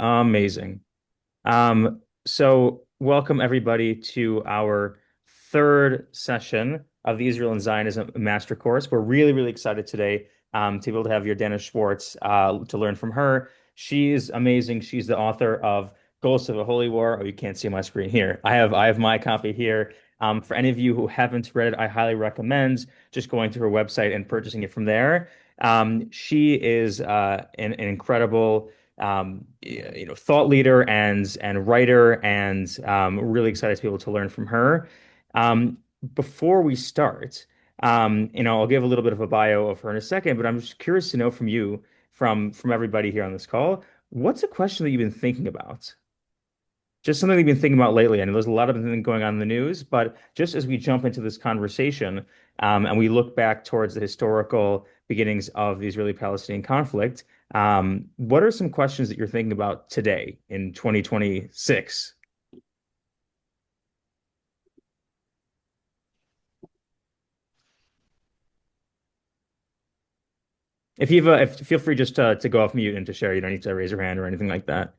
Amazing. So welcome everybody to our third session of the Israel and Zionism Master Course. We're really, really excited today to be able to have Yardena Schwartz to learn from her. She's amazing. She's the author of Ghosts of a Holy War. Oh, you can't see my screen here. I have my copy here. For any of you who haven't read it, I highly recommend just going to her website and purchasing it from there. She is an incredible thought leader and writer, and really excited to be able to learn from her. Um, Before we start, I'll give a little bit of a bio of her in a second, but I'm just curious to know from you, from everybody here on this call, what's a question that you've been thinking about? Just something you've been thinking about lately. I know there's a lot of things going on in the news, but just as we jump into this conversation, and we look back towards the historical beginnings of the Israeli-Palestinian conflict, what are some questions that you're thinking about today in 2026? If feel free just to go off mute and to share. You don't need to raise your hand or anything like that.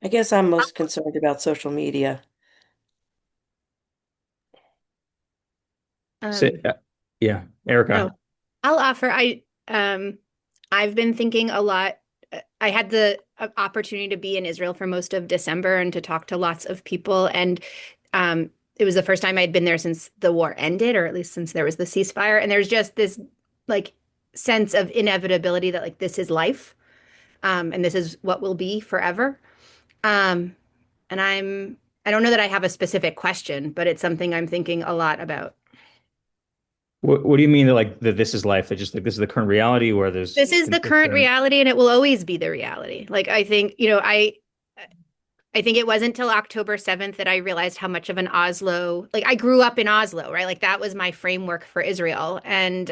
I guess I'm most concerned about social media. So, Um, yeah, Erica. oh, I'll offer. I've been thinking a lot. I had the opportunity to be in Israel for most of December and to talk to lots of people, and it was the first time I'd been there since the war ended, or at least since there was the ceasefire. And there's just this like sense of inevitability that like this is life, and this is what will be forever. Um, and I don't know that I have a specific question, but it's something I'm thinking a lot about. What do you mean that like that this is life? That just like this is the current reality where there's This is the current consistent. reality and it will always be the reality. Like I think, I think it wasn't until October 7th that I realized how much of an Oslo, like I grew up in Oslo, right? Like that was my framework for Israel. And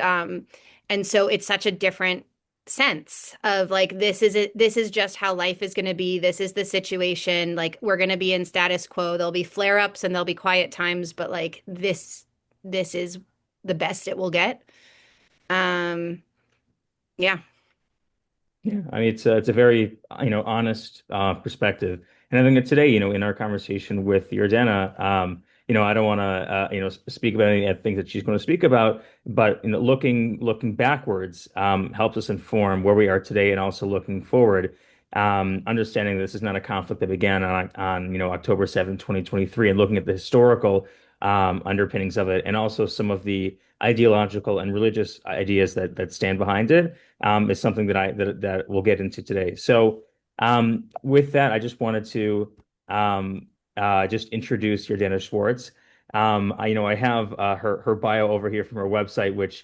so it's such a different sense of like this is it, this is just how life is going to be. This is the situation. Like we're going to be in status quo. There'll be flare-ups and there'll be quiet times, but like this is the best it will get. Um yeah. Yeah, I mean it's a very honest perspective, and I think that today in our conversation with Yardena, I don't want to speak about any of the things that she's going to speak about, but looking backwards helps us inform where we are today, and also looking forward, understanding this is not a conflict that began on October 7th, 2023, and looking at the historical underpinnings of it, and also some of the ideological and religious ideas that stand behind it is something that we'll get into today. So, with that, I just wanted to just introduce Yardena Schwartz. I have her bio over here from her website, which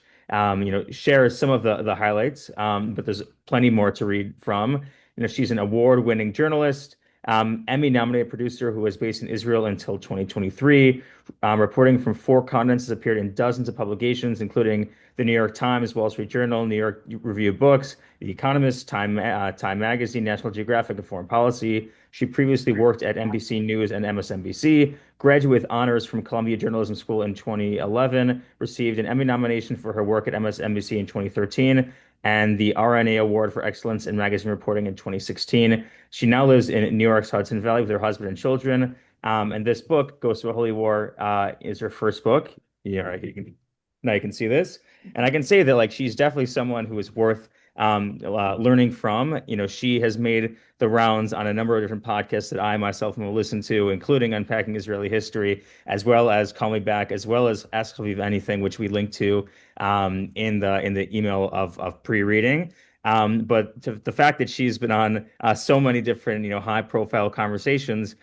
shares some of the highlights, but there's plenty more to read from. She's an award-winning journalist, Emmy-nominated producer who was based in Israel until 2023. Reporting from four continents, has appeared in dozens of publications, including the New York Times, Wall Street Journal, New York Review of Books, The Economist, Time Magazine, National Geographic, and Foreign Policy. She previously worked at NBC News and MSNBC, graduated with honors from Columbia Journalism School in 2011, received an Emmy nomination for her work at MSNBC in 2013, and the RNA Award for Excellence in Magazine Reporting in 2016. She now lives in New York's Hudson Valley with her husband and children. And this book, Ghosts of a Holy War, is her first book. Yeah, right. Now you can see this. And I can say that like she's definitely someone who is worth learning from. She has made the rounds on a number of different podcasts that I myself will listen to, including Unpacking Israeli History, as well as Call Me Back, as well as Ask Haviv Anything, which we link to in the email of pre-reading. But the fact that she's been on so many different, high-profile conversations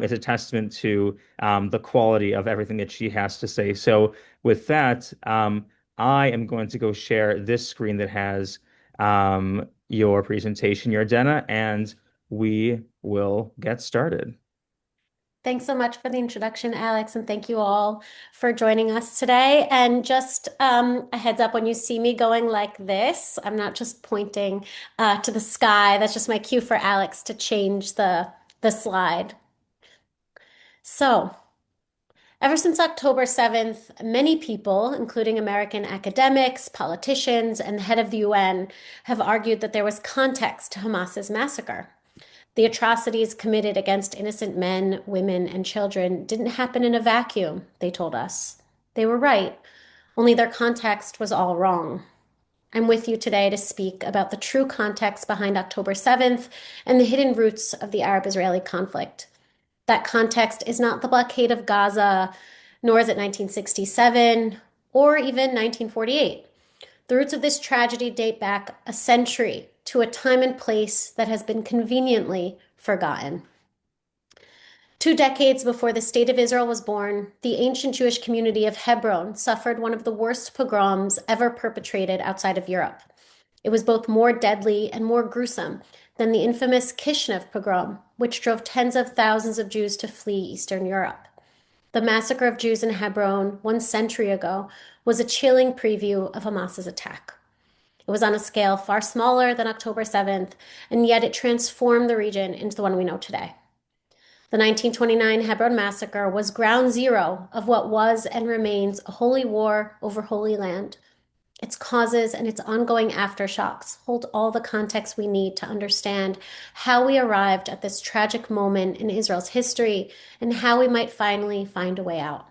is a testament to the quality of everything that she has to say. So with that, I am going to go share this screen that has your presentation, Yardena, and we will get started. Thanks so much for the introduction, Alex, and thank you all for joining us today. And just a heads up, when you see me going like this, I'm not just pointing to the sky. That's just my cue for Alex to change the slide. So, ever since October 7th, many people, including American academics, politicians, and the head of the UN, have argued that there was context to Hamas's massacre. The atrocities committed against innocent men, women, and children didn't happen in a vacuum, they told us. They were right, only their context was all wrong. I'm with you today to speak about the true context behind October 7th and the hidden roots of the Arab Israeli conflict. That context is not the blockade of Gaza, nor is it 1967 or even 1948. The roots of this tragedy date back a century to a time and place that has been conveniently forgotten. 2 decades before the State of Israel was born, the ancient Jewish community of Hebron suffered one of the worst pogroms ever perpetrated outside of Europe. It was both more deadly and more gruesome than the infamous Kishinev pogrom, which drove tens of thousands of Jews to flee Eastern Europe. The massacre of Jews in Hebron 1 century ago was a chilling preview of Hamas's attack. It was on a scale far smaller than October 7th, and yet it transformed the region into the one we know today. The 1929 Hebron massacre was ground zero of what was and remains a holy war over holy land. Its causes and its ongoing aftershocks hold all the context we need to understand how we arrived at this tragic moment in Israel's history and how we might finally find a way out.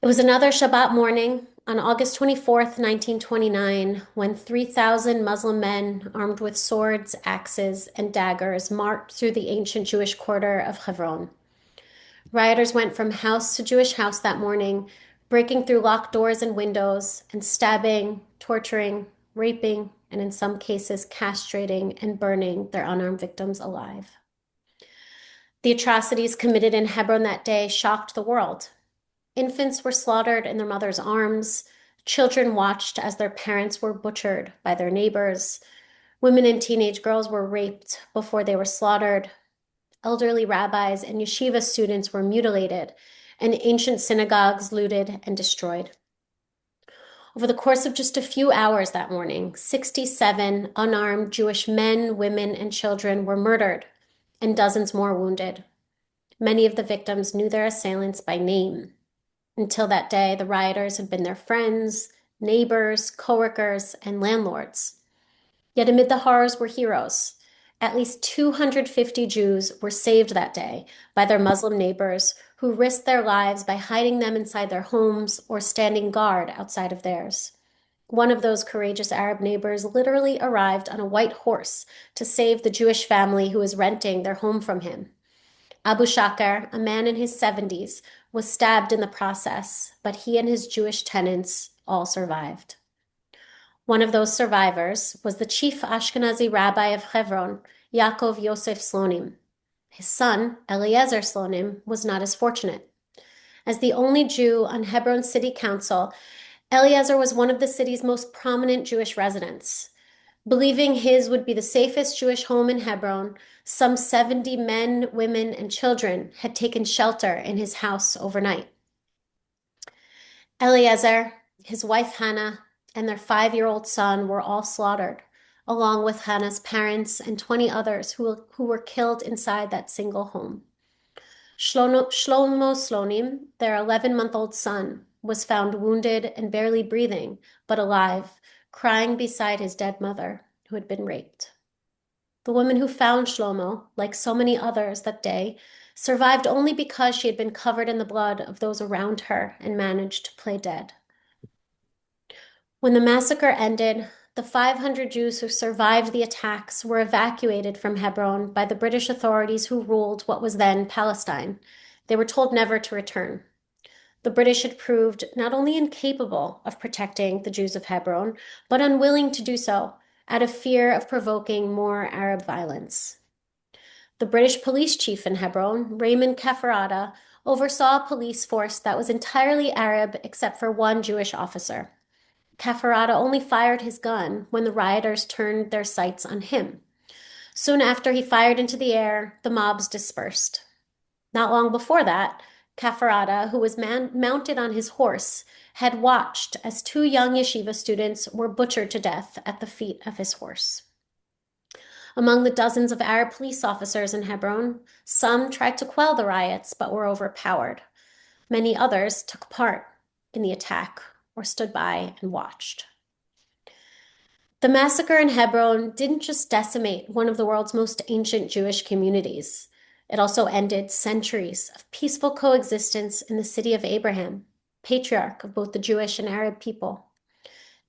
It was another Shabbat morning on August 24th, 1929, when 3,000 Muslim men armed with swords, axes, and daggers marched through the ancient Jewish quarter of Hebron. Rioters went from house to Jewish house that morning, breaking through locked doors and windows and stabbing, torturing, raping, and in some cases castrating and burning their unarmed victims alive. The atrocities committed in Hebron that day shocked the world. Infants were slaughtered in their mothers' arms. Children watched as their parents were butchered by their neighbors. Women and teenage girls were raped before they were slaughtered. Elderly rabbis and yeshiva students were mutilated, and ancient synagogues looted and destroyed. Over the course of just a few hours that morning, 67 unarmed Jewish men, women, and children were murdered, and dozens more wounded. Many of the victims knew their assailants by name. Until that day, the rioters had been their friends, neighbors, coworkers, and landlords. Yet amid the horrors were heroes. At least 250 Jews were saved that day by their Muslim neighbors who risked their lives by hiding them inside their homes or standing guard outside of theirs. One of those courageous Arab neighbors literally arrived on a white horse to save the Jewish family who was renting their home from him. Abu Shakar, a man in his 70s, was stabbed in the process, but he and his Jewish tenants all survived. One of those survivors was the chief Ashkenazi rabbi of Hebron, Yaakov Yosef Slonim. His son, Eliezer Slonim, was not as fortunate. As the only Jew on Hebron City Council, Eliezer was one of the city's most prominent Jewish residents. Believing his would be the safest Jewish home in Hebron, some 70 men, women, and children had taken shelter in his house overnight. Eliezer, his wife Hannah, and their 5-year-old son were all slaughtered, along with Hannah's parents and 20 others who were killed inside that single home. Shlomo Slonim, their 11-month-old son, was found wounded and barely breathing, but alive, crying beside his dead mother, who had been raped. The woman who found Shlomo, like so many others that day, survived only because she had been covered in the blood of those around her and managed to play dead. When the massacre ended, the 500 Jews who survived the attacks were evacuated from Hebron by the British authorities who ruled what was then Palestine. They were told never to return. The British had proved not only incapable of protecting the Jews of Hebron, but unwilling to do so out of fear of provoking more Arab violence. The British police chief in Hebron, Raymond Kafarada, oversaw a police force that was entirely Arab except for one Jewish officer. Kafarada only fired his gun when the rioters turned their sights on him. Soon after he fired into the air, the mobs dispersed. Not long before that, Kafarada, who was mounted on his horse, had watched as two young yeshiva students were butchered to death at the feet of his horse. Among the dozens of Arab police officers in Hebron, some tried to quell the riots but were overpowered. Many others took part in the attack or stood by and watched. The massacre in Hebron didn't just decimate one of the world's most ancient Jewish communities. It also ended centuries of peaceful coexistence in the city of Abraham, patriarch of both the Jewish and Arab people.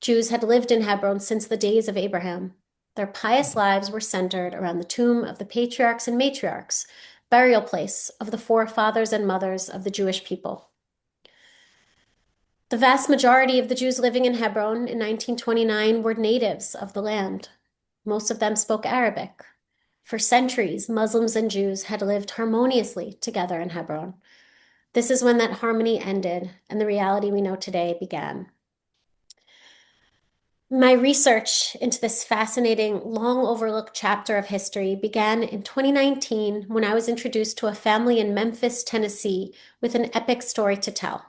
Jews had lived in Hebron since the days of Abraham. Their pious lives were centered around the tomb of the patriarchs and matriarchs, burial place of the forefathers and mothers of the Jewish people. The vast majority of the Jews living in Hebron in 1929 were natives of the land. Most of them spoke Arabic. For centuries, Muslims and Jews had lived harmoniously together in Hebron. This is when that harmony ended and the reality we know today began. My research into this fascinating, long overlooked chapter of history began in 2019 when I was introduced to a family in Memphis, Tennessee, with an epic story to tell.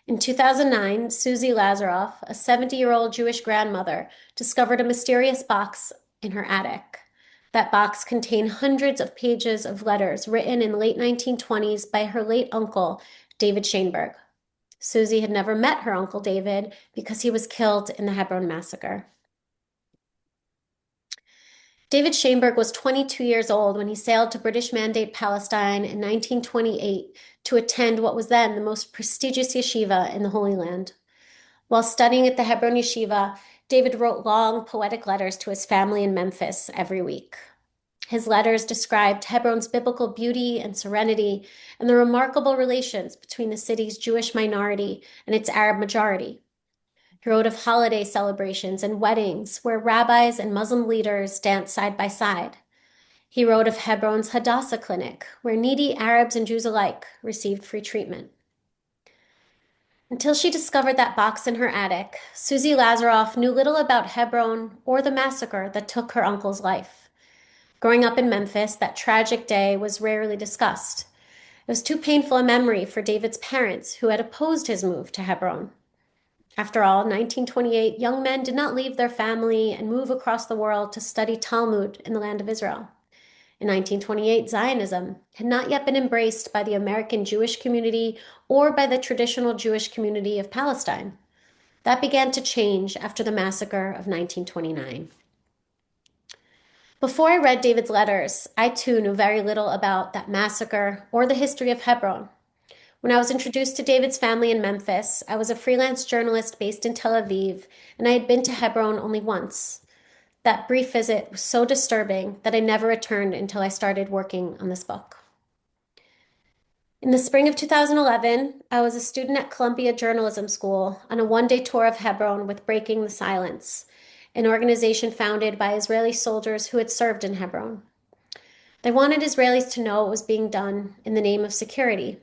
In 2009, Susie Lazaroff, a 70-year-old Jewish grandmother, discovered a mysterious box in her attic. That box contained hundreds of pages of letters written in the late 1920s by her late uncle, David Schoenberg. Susie had never met her uncle David because he was killed in the Hebron massacre. David Schoenberg was 22 years old when he sailed to British Mandate Palestine in 1928 to attend what was then the most prestigious yeshiva in the Holy Land. While studying at the Hebron Yeshiva, David wrote long, poetic letters to his family in Memphis every week. His letters described Hebron's biblical beauty and serenity and the remarkable relations between the city's Jewish minority and its Arab majority. He wrote of holiday celebrations and weddings where rabbis and Muslim leaders danced side by side. He wrote of Hebron's Hadassah Clinic, where needy Arabs and Jews alike received free treatment. Until she discovered that box in her attic, Susie Lazaroff knew little about Hebron or the massacre that took her uncle's life. Growing up in Memphis, that tragic day was rarely discussed. It was too painful a memory for David's parents, who had opposed his move to Hebron. After all, in 1928, young men did not leave their family and move across the world to study Talmud in the land of Israel. In 1928, Zionism had not yet been embraced by the American Jewish community or by the traditional Jewish community of Palestine. That began to change after the massacre of 1929. Before I read David's letters, I too knew very little about that massacre or the history of Hebron. When I was introduced to David's family in Memphis, I was a freelance journalist based in Tel Aviv, and I had been to Hebron only once. That brief visit was so disturbing that I never returned until I started working on this book. In the spring of 2011, I was a student at Columbia Journalism School on a one-day tour of Hebron with Breaking the Silence, an organization founded by Israeli soldiers who had served in Hebron. They wanted Israelis to know what was being done in the name of security: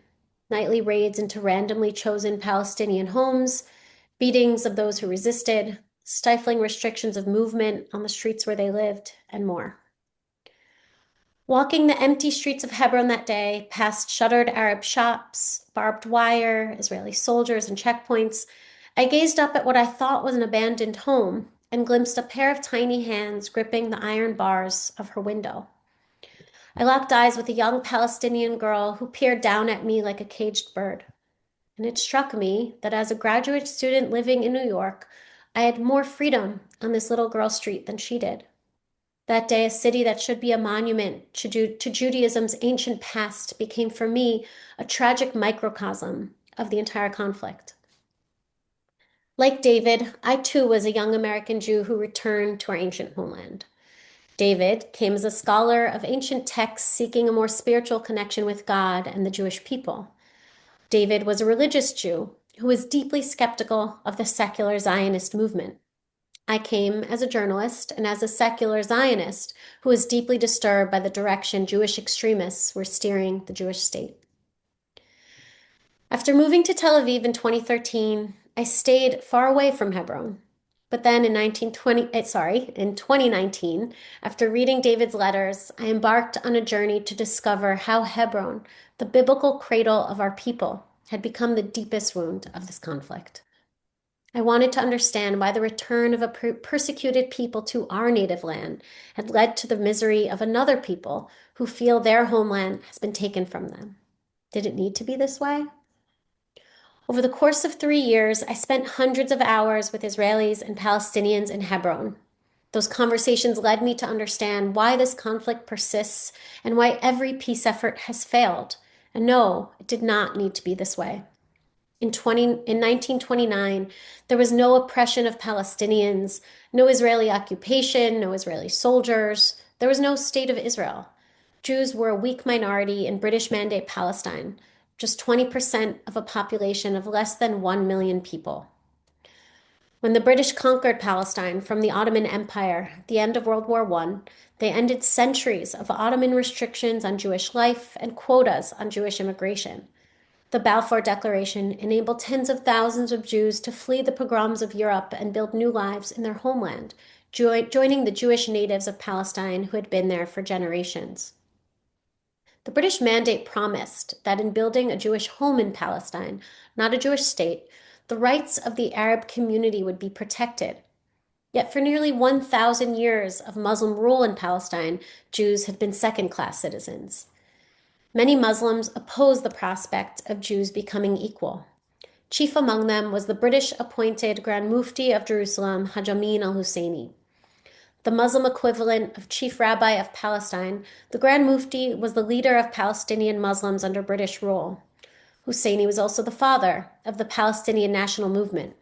nightly raids into randomly chosen Palestinian homes, beatings of those who resisted, stifling restrictions of movement on the streets where they lived, and more. Walking the empty streets of Hebron that day, past shuttered Arab shops, barbed wire, Israeli soldiers, and checkpoints, I gazed up at what I thought was an abandoned home and glimpsed a pair of tiny hands gripping the iron bars of her window. I locked eyes with a young Palestinian girl who peered down at me like a caged bird. And it struck me that as a graduate student living in New York, I had more freedom on this little girl street than she did. That day, a city that should be a monument to Judaism's ancient past became for me a tragic microcosm of the entire conflict. Like David, I too was a young American Jew who returned to our ancient homeland. David came as a scholar of ancient texts seeking a more spiritual connection with God and the Jewish people. David was a religious Jew who was deeply skeptical of the secular Zionist movement. I came as a journalist and as a secular Zionist who was deeply disturbed by the direction Jewish extremists were steering the Jewish state. After moving to Tel Aviv in 2013, I stayed far away from Hebron. But then in 2019, after reading David's letters, I embarked on a journey to discover how Hebron, the biblical cradle of our people, had become the deepest wound of this conflict. I wanted to understand why the return of a persecuted people to our native land had led to the misery of another people who feel their homeland has been taken from them. Did it need to be this way? Over the course of 3 years, I spent hundreds of hours with Israelis and Palestinians in Hebron. Those conversations led me to understand why this conflict persists and why every peace effort has failed. And no, it did not need to be this way. In 1929, there was no oppression of Palestinians, no Israeli occupation, no Israeli soldiers. There was no state of Israel. Jews were a weak minority in British Mandate Palestine, just 20% of a population of less than 1 million people. When the British conquered Palestine from the Ottoman Empire at the end of World War I, they ended centuries of Ottoman restrictions on Jewish life and quotas on Jewish immigration. The Balfour Declaration enabled tens of thousands of Jews to flee the pogroms of Europe and build new lives in their homeland, joining the Jewish natives of Palestine who had been there for generations. The British Mandate promised that in building a Jewish home in Palestine, not a Jewish state, the rights of the Arab community would be protected. Yet for nearly 1,000 years of Muslim rule in Palestine, Jews had been second-class citizens. Many Muslims opposed the prospect of Jews becoming equal. Chief among them was the British-appointed Grand Mufti of Jerusalem, Haj Amin al-Husseini. The Muslim equivalent of Chief Rabbi of Palestine, the Grand Mufti was the leader of Palestinian Muslims under British rule. Husseini was also the father of the Palestinian national movement.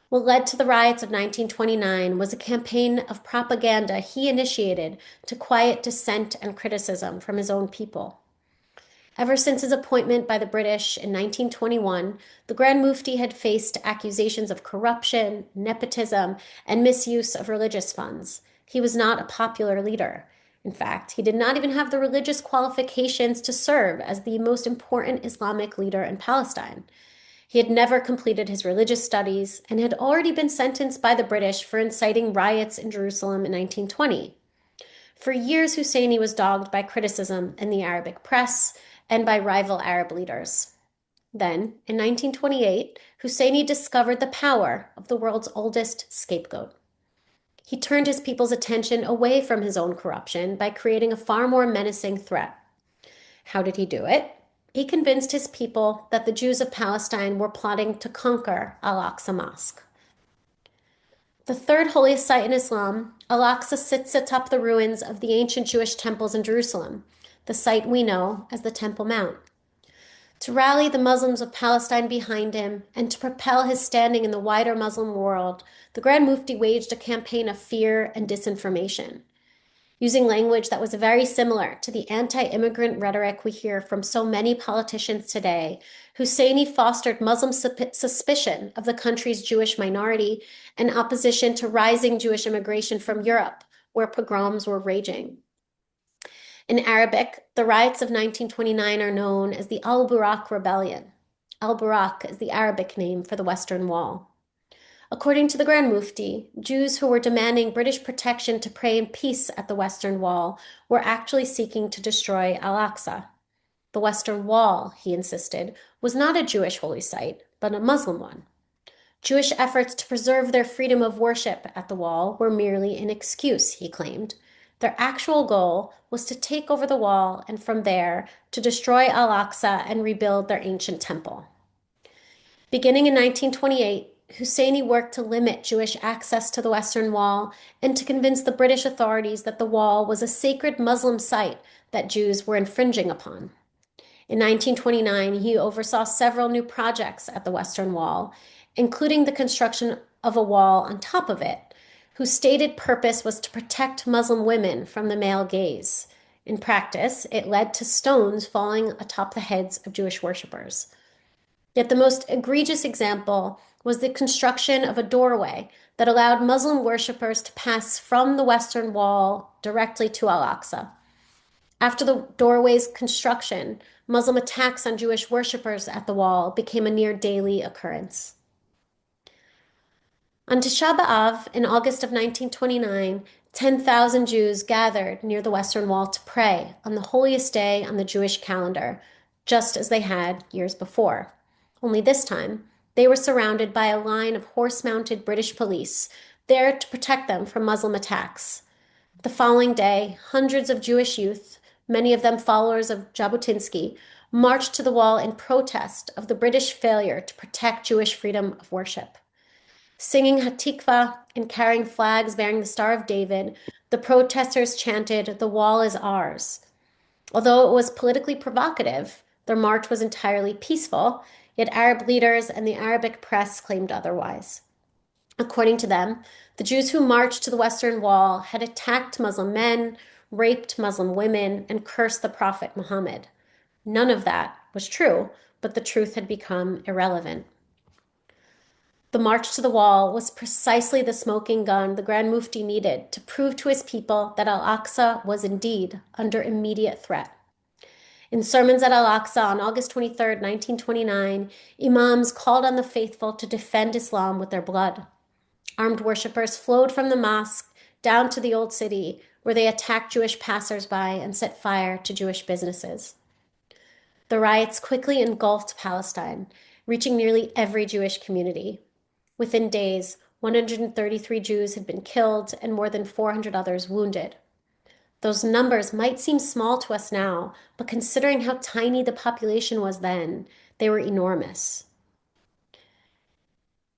What led to the riots of 1929 was a campaign of propaganda he initiated to quiet dissent and criticism from his own people. Ever since his appointment by the British in 1921, the Grand Mufti had faced accusations of corruption, nepotism, and misuse of religious funds. He was not a popular leader. In fact, he did not even have the religious qualifications to serve as the most important Islamic leader in Palestine. He had never completed his religious studies and had already been sentenced by the British for inciting riots in Jerusalem in 1920. For years, Husseini was dogged by criticism in the Arabic press and by rival Arab leaders. Then, in 1928, Husseini discovered the power of the world's oldest scapegoat. He turned his people's attention away from his own corruption by creating a far more menacing threat. How did he do it? He convinced his people that the Jews of Palestine were plotting to conquer Al-Aqsa Mosque. The third holiest site in Islam, Al-Aqsa sits atop the ruins of the ancient Jewish temples in Jerusalem, the site we know as the Temple Mount. To rally the Muslims of Palestine behind him and to propel his standing in the wider Muslim world, the Grand Mufti waged a campaign of fear and disinformation. Using language that was very similar to the anti-immigrant rhetoric we hear from so many politicians today, Husseini fostered Muslim suspicion of the country's Jewish minority and opposition to rising Jewish immigration from Europe, where pogroms were raging. In Arabic, the riots of 1929 are known as the Al-Buraq Rebellion. Al-Buraq is the Arabic name for the Western Wall. According to the Grand Mufti, Jews who were demanding British protection to pray in peace at the Western Wall were actually seeking to destroy Al-Aqsa. The Western Wall, he insisted, was not a Jewish holy site, but a Muslim one. Jewish efforts to preserve their freedom of worship at the wall were merely an excuse, he claimed. Their actual goal was to take over the wall and from there to destroy Al-Aqsa and rebuild their ancient temple. Beginning in 1928, Husseini worked to limit Jewish access to the Western Wall and to convince the British authorities that the wall was a sacred Muslim site that Jews were infringing upon. In 1929, he oversaw several new projects at the Western Wall, including the construction of a wall on top of it, whose stated purpose was to protect Muslim women from the male gaze. In practice, it led to stones falling atop the heads of Jewish worshippers. Yet the most egregious example was the construction of a doorway that allowed Muslim worshippers to pass from the Western Wall directly to Al-Aqsa. After the doorway's construction, Muslim attacks on Jewish worshippers at the wall became a near daily occurrence. On Tisha B'Av in August of 1929, 10,000 Jews gathered near the Western Wall to pray on the holiest day on the Jewish calendar, just as they had years before. Only this time, they were surrounded by a line of horse-mounted British police there to protect them from Muslim attacks. The following day, hundreds of Jewish youth, many of them followers of Jabotinsky, marched to the wall in protest of the British failure to protect Jewish freedom of worship. Singing Hatikvah and carrying flags bearing the Star of David, the protesters chanted, "The wall is ours." Although it was politically provocative, their march was entirely peaceful, yet Arab leaders and the Arabic press claimed otherwise. According to them, the Jews who marched to the Western Wall had attacked Muslim men, raped Muslim women, and cursed the Prophet Muhammad. None of that was true, but the truth had become irrelevant. The march to the wall was precisely the smoking gun the Grand Mufti needed to prove to his people that Al-Aqsa was indeed under immediate threat. In sermons at Al-Aqsa on August 23, 1929, imams called on the faithful to defend Islam with their blood. Armed worshippers flowed from the mosque down to the Old City, where they attacked Jewish passers-by and set fire to Jewish businesses. The riots quickly engulfed Palestine, reaching nearly every Jewish community. Within days, 133 Jews had been killed and more than 400 others wounded. Those numbers might seem small to us now, but considering how tiny the population was then, they were enormous.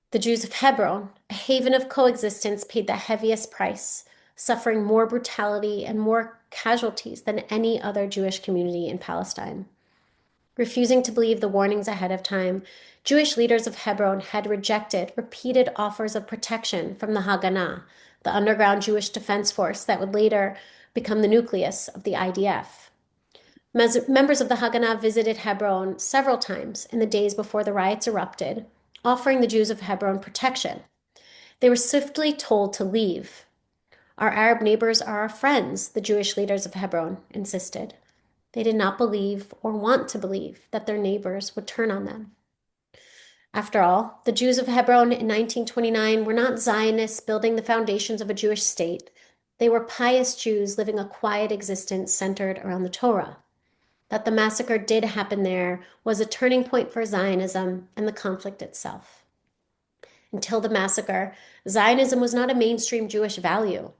The Jews of Hebron, a haven of coexistence, paid the heaviest price, suffering more brutality and more casualties than any other Jewish community in Palestine. Refusing to believe the warnings ahead of time, Jewish leaders of Hebron had rejected repeated offers of protection from the Haganah, the underground Jewish defense force that would later become the nucleus of the IDF. Members of the Haganah visited Hebron several times in the days before the riots erupted, offering the Jews of Hebron protection. They were swiftly told to leave. Our Arab neighbors are our friends, the Jewish leaders of Hebron insisted. They did not believe or want to believe that their neighbors would turn on them. After all, the Jews of Hebron in 1929 were not Zionists building the foundations of a Jewish state. They were pious Jews living a quiet existence centered around the Torah. That the massacre did happen there was a turning point for Zionism and the conflict itself. Until the massacre, Zionism was not a mainstream Jewish value.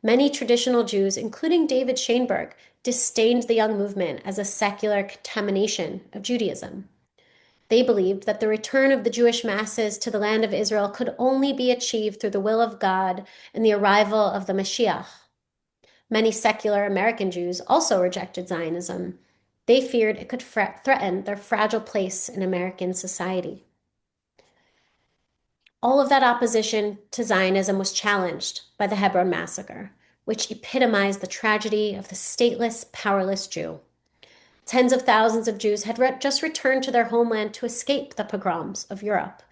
Many traditional Jews, including David Schoenberg, disdained the young movement as a secular contamination of Judaism. They believed that the return of the Jewish masses to the land of Israel could only be achieved through the will of God and the arrival of the Mashiach. Many secular American Jews also rejected Zionism. They feared it could threaten their fragile place in American society. All of that opposition to Zionism was challenged by the Hebron massacre, which epitomized the tragedy of the stateless, powerless Jew. Tens of thousands of Jews had just returned to their homeland to escape the pogroms of Europe.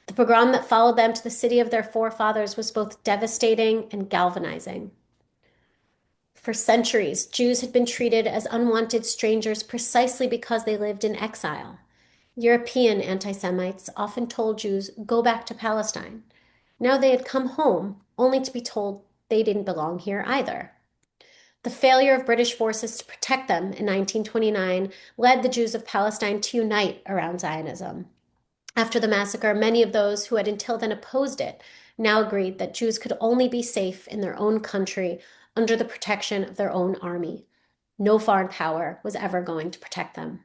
The pogrom that followed them to the city of their forefathers was both devastating and galvanizing. For centuries, Jews had been treated as unwanted strangers precisely because they lived in exile. European anti-Semites often told Jews, "Go back to Palestine." Now they had come home, only to be told they didn't belong here either. The failure of British forces to protect them in 1929 led the Jews of Palestine to unite around Zionism. After the massacre, many of those who had until then opposed it now agreed that Jews could only be safe in their own country under the protection of their own army. No foreign power was ever going to protect them.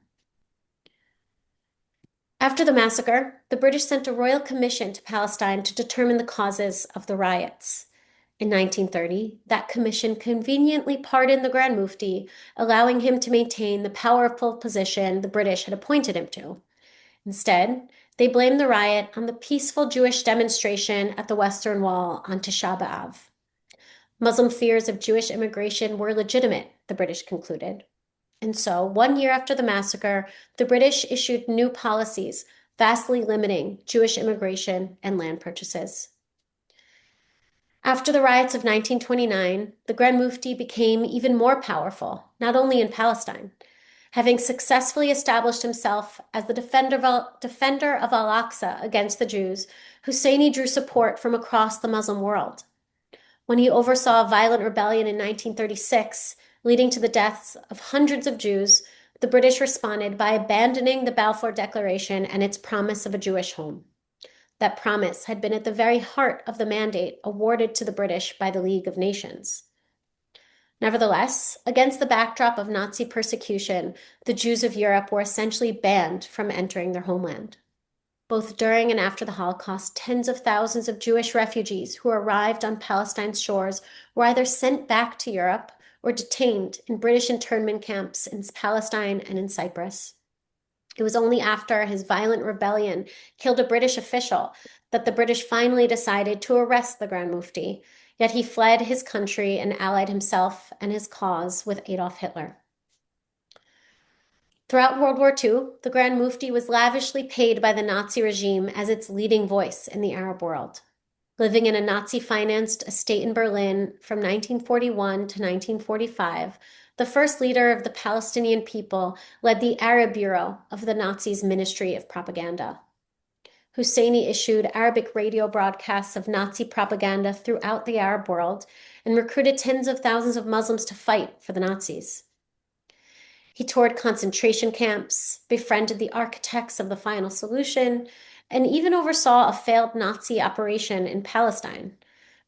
After the massacre, the British sent a royal commission to Palestine to determine the causes of the riots. In 1930, that commission conveniently pardoned the Grand Mufti, allowing him to maintain the powerful position the British had appointed him to. Instead, they blamed the riot on the peaceful Jewish demonstration at the Western Wall on Tisha B'Av. Muslim fears of Jewish immigration were legitimate, the British concluded. And so, 1 year after the massacre, the British issued new policies vastly limiting Jewish immigration and land purchases. After the riots of 1929, the Grand Mufti became even more powerful, not only in Palestine. Having successfully established himself as the defender of Al-Aqsa against the Jews, Husseini drew support from across the Muslim world. When he oversaw a violent rebellion in 1936, leading to the deaths of hundreds of Jews, the British responded by abandoning the Balfour Declaration and its promise of a Jewish home. That promise had been at the very heart of the mandate awarded to the British by the League of Nations. Nevertheless, against the backdrop of Nazi persecution, the Jews of Europe were essentially banned from entering their homeland. Both during and after the Holocaust, tens of thousands of Jewish refugees who arrived on Palestine's shores were either sent back to Europe or detained in British internment camps in Palestine and in Cyprus. It was only after his violent rebellion killed a British official that the British finally decided to arrest the Grand Mufti, yet he fled his country and allied himself and his cause with Adolf Hitler. Throughout World War II, the Grand Mufti was lavishly paid by the Nazi regime as its leading voice in the Arab world. Living in a Nazi-financed estate in Berlin from 1941 to 1945, the first leader of the Palestinian people led the Arab Bureau of the Nazis' Ministry of Propaganda. Husseini issued Arabic radio broadcasts of Nazi propaganda throughout the Arab world and recruited tens of thousands of Muslims to fight for the Nazis. He toured concentration camps, befriended the architects of the final solution, and even oversaw a failed Nazi operation in Palestine.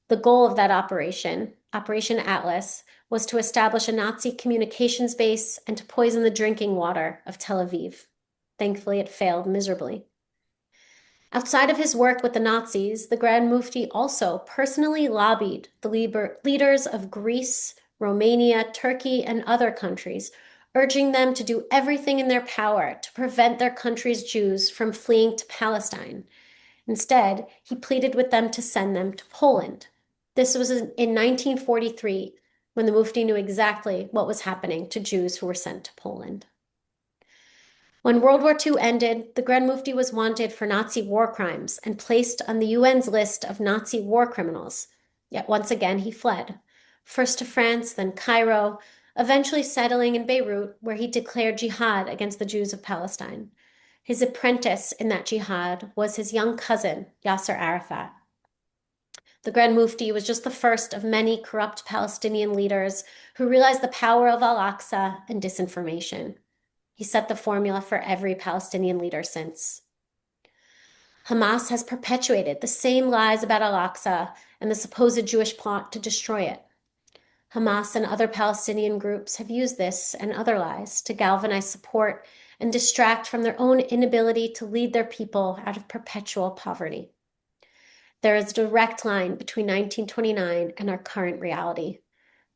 The goal of that operation, Operation Atlas, was to establish a Nazi communications base and to poison the drinking water of Tel Aviv. Thankfully, it failed miserably. Outside of his work with the Nazis, the Grand Mufti also personally lobbied the leaders of Greece, Romania, Turkey, and other countries, urging them to do everything in their power to prevent their country's Jews from fleeing to Palestine. Instead, he pleaded with them to send them to Poland. This was in 1943, when the Mufti knew exactly what was happening to Jews who were sent to Poland. When World War II ended, the Grand Mufti was wanted for Nazi war crimes and placed on the UN's list of Nazi war criminals. Yet once again, he fled, first to France, then Cairo, eventually settling in Beirut, where he declared jihad against the Jews of Palestine. His apprentice in that jihad was his young cousin, Yasser Arafat. The Grand Mufti was just the first of many corrupt Palestinian leaders who realized the power of Al-Aqsa and disinformation. He set the formula for every Palestinian leader since. Hamas has perpetuated the same lies about Al-Aqsa and the supposed Jewish plot to destroy it. Hamas and other Palestinian groups have used this and other lies to galvanize support and distract from their own inability to lead their people out of perpetual poverty. There is a direct line between 1929 and our current reality.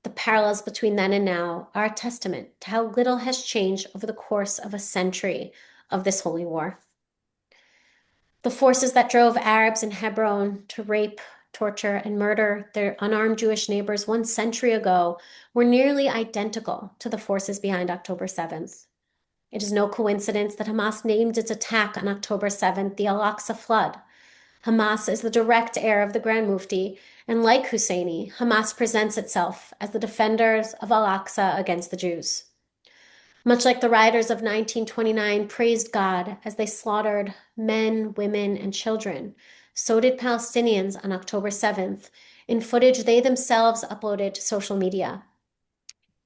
The parallels between then and now are a testament to how little has changed over the course of a century of this holy war. The forces that drove Arabs in Hebron to rape, torture, and murder their unarmed Jewish neighbors 1 century ago were nearly identical to the forces behind October 7th. It is no coincidence that Hamas named its attack on October 7th the Al-Aqsa Flood. Hamas is the direct heir of the Grand Mufti, and like Husseini, Hamas presents itself as the defenders of Al-Aqsa against the Jews. Much like the rioters of 1929 praised God as they slaughtered men, women, and children, so did Palestinians on October 7th in footage they themselves uploaded to social media.